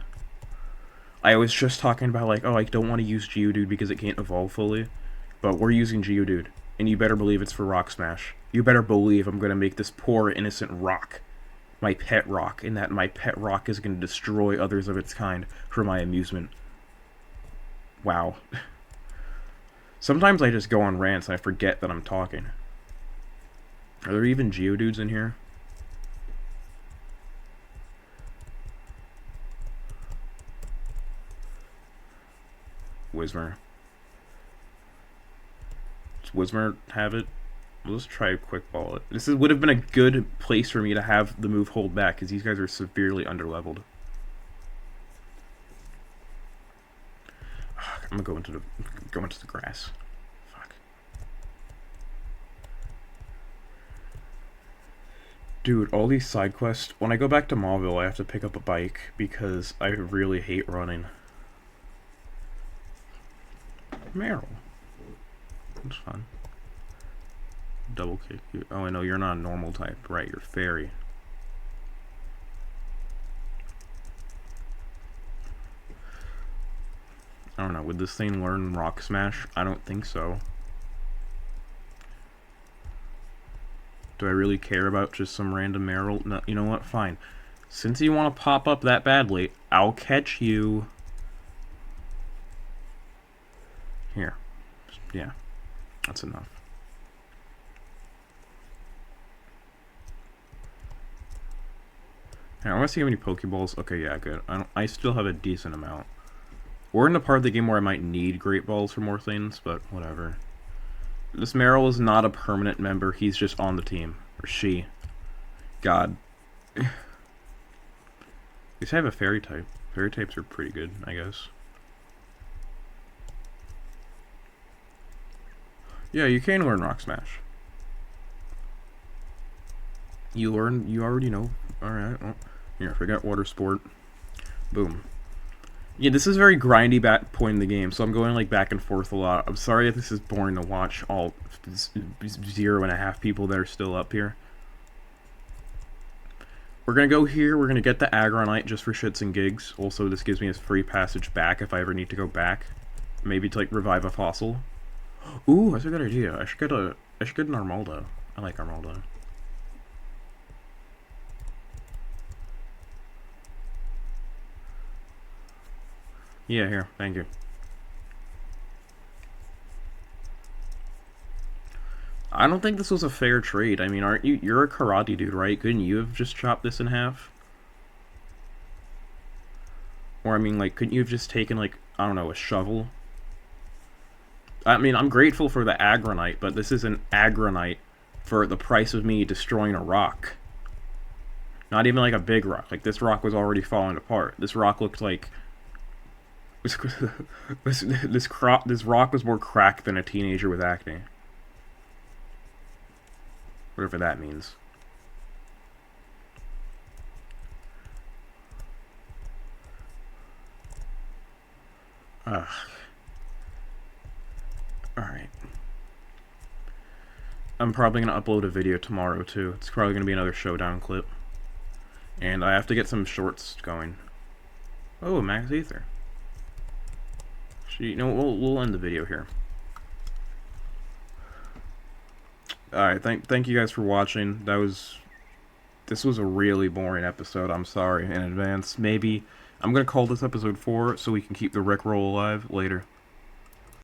I was just talking about like, oh, I don't want to use Geodude because it can't evolve fully. But we're using Geodude. And you better believe it's for Rock Smash. You better believe I'm gonna make this poor innocent rock my pet rock, and that my pet rock is gonna destroy others of its kind for my amusement. Wow. Sometimes I just go on rants and I forget that I'm talking. Are there even Geodudes in here? Whismer. Does Whismer have it? Let's try a quick ball. Would have been a good place for me to have the move hold back, because these guys are severely underleveled. I'm gonna go into the grass. Fuck. Dude, all these side quests. When I go back to Mauville, I have to pick up a bike because I really hate running. Meryl. That's fun. Double kick you. Oh, I know you're not a normal type, right? You're fairy. I don't know. Would this thing learn Rock Smash? I don't think so. Do I really care about just some random Meryl? No, you know what? Fine. Since you want to pop up that badly, I'll catch you. Here. Yeah. That's enough. Here, I want to see how many Pokeballs. Okay, yeah, good. I still have a decent amount. We're in the part of the game where I might need Great Balls for more things, but whatever. This Meryl is not a permanent member. He's just on the team. Or she. God. At least I have a Fairy type. Fairy types are pretty good, I guess. Yeah, you can learn Rock Smash. You already know. Alright, well. Here, forget Water Sport. Boom. Yeah, this is very grindy point in the game, so I'm going like back and forth a lot. I'm sorry if this is boring to watch all 0.5 people that are still up here. We're gonna go here, we're gonna get the Agronite just for shits and gigs. Also, this gives me a free passage back if I ever need to go back. Maybe to like revive a fossil. Ooh, that's a good idea. I should get an Armaldo. I like Armaldo. Yeah, here, thank you. I don't think this was a fair trade. I mean, aren't you? You're a karate dude, right? Couldn't you have just chopped this in half? Or, I mean, like, couldn't you have just taken, like, I don't know, a shovel? I mean, I'm grateful for the Agronite, but this is an Agronite for the price of me destroying a rock. Not even, like, a big rock. Like, this rock was already falling apart. This rock looked like... this rock was more cracked than a teenager with acne. Whatever that means. Ugh. Alright. I'm probably going to upload a video tomorrow, too. It's probably going to be another showdown clip. And I have to get some shorts going. Oh, Max Ether. You know, we'll end the video here. Alright, thank you guys for watching. This was a really boring episode. I'm sorry in advance. Maybe I'm gonna call this episode 4 so we can keep the Rickroll alive later.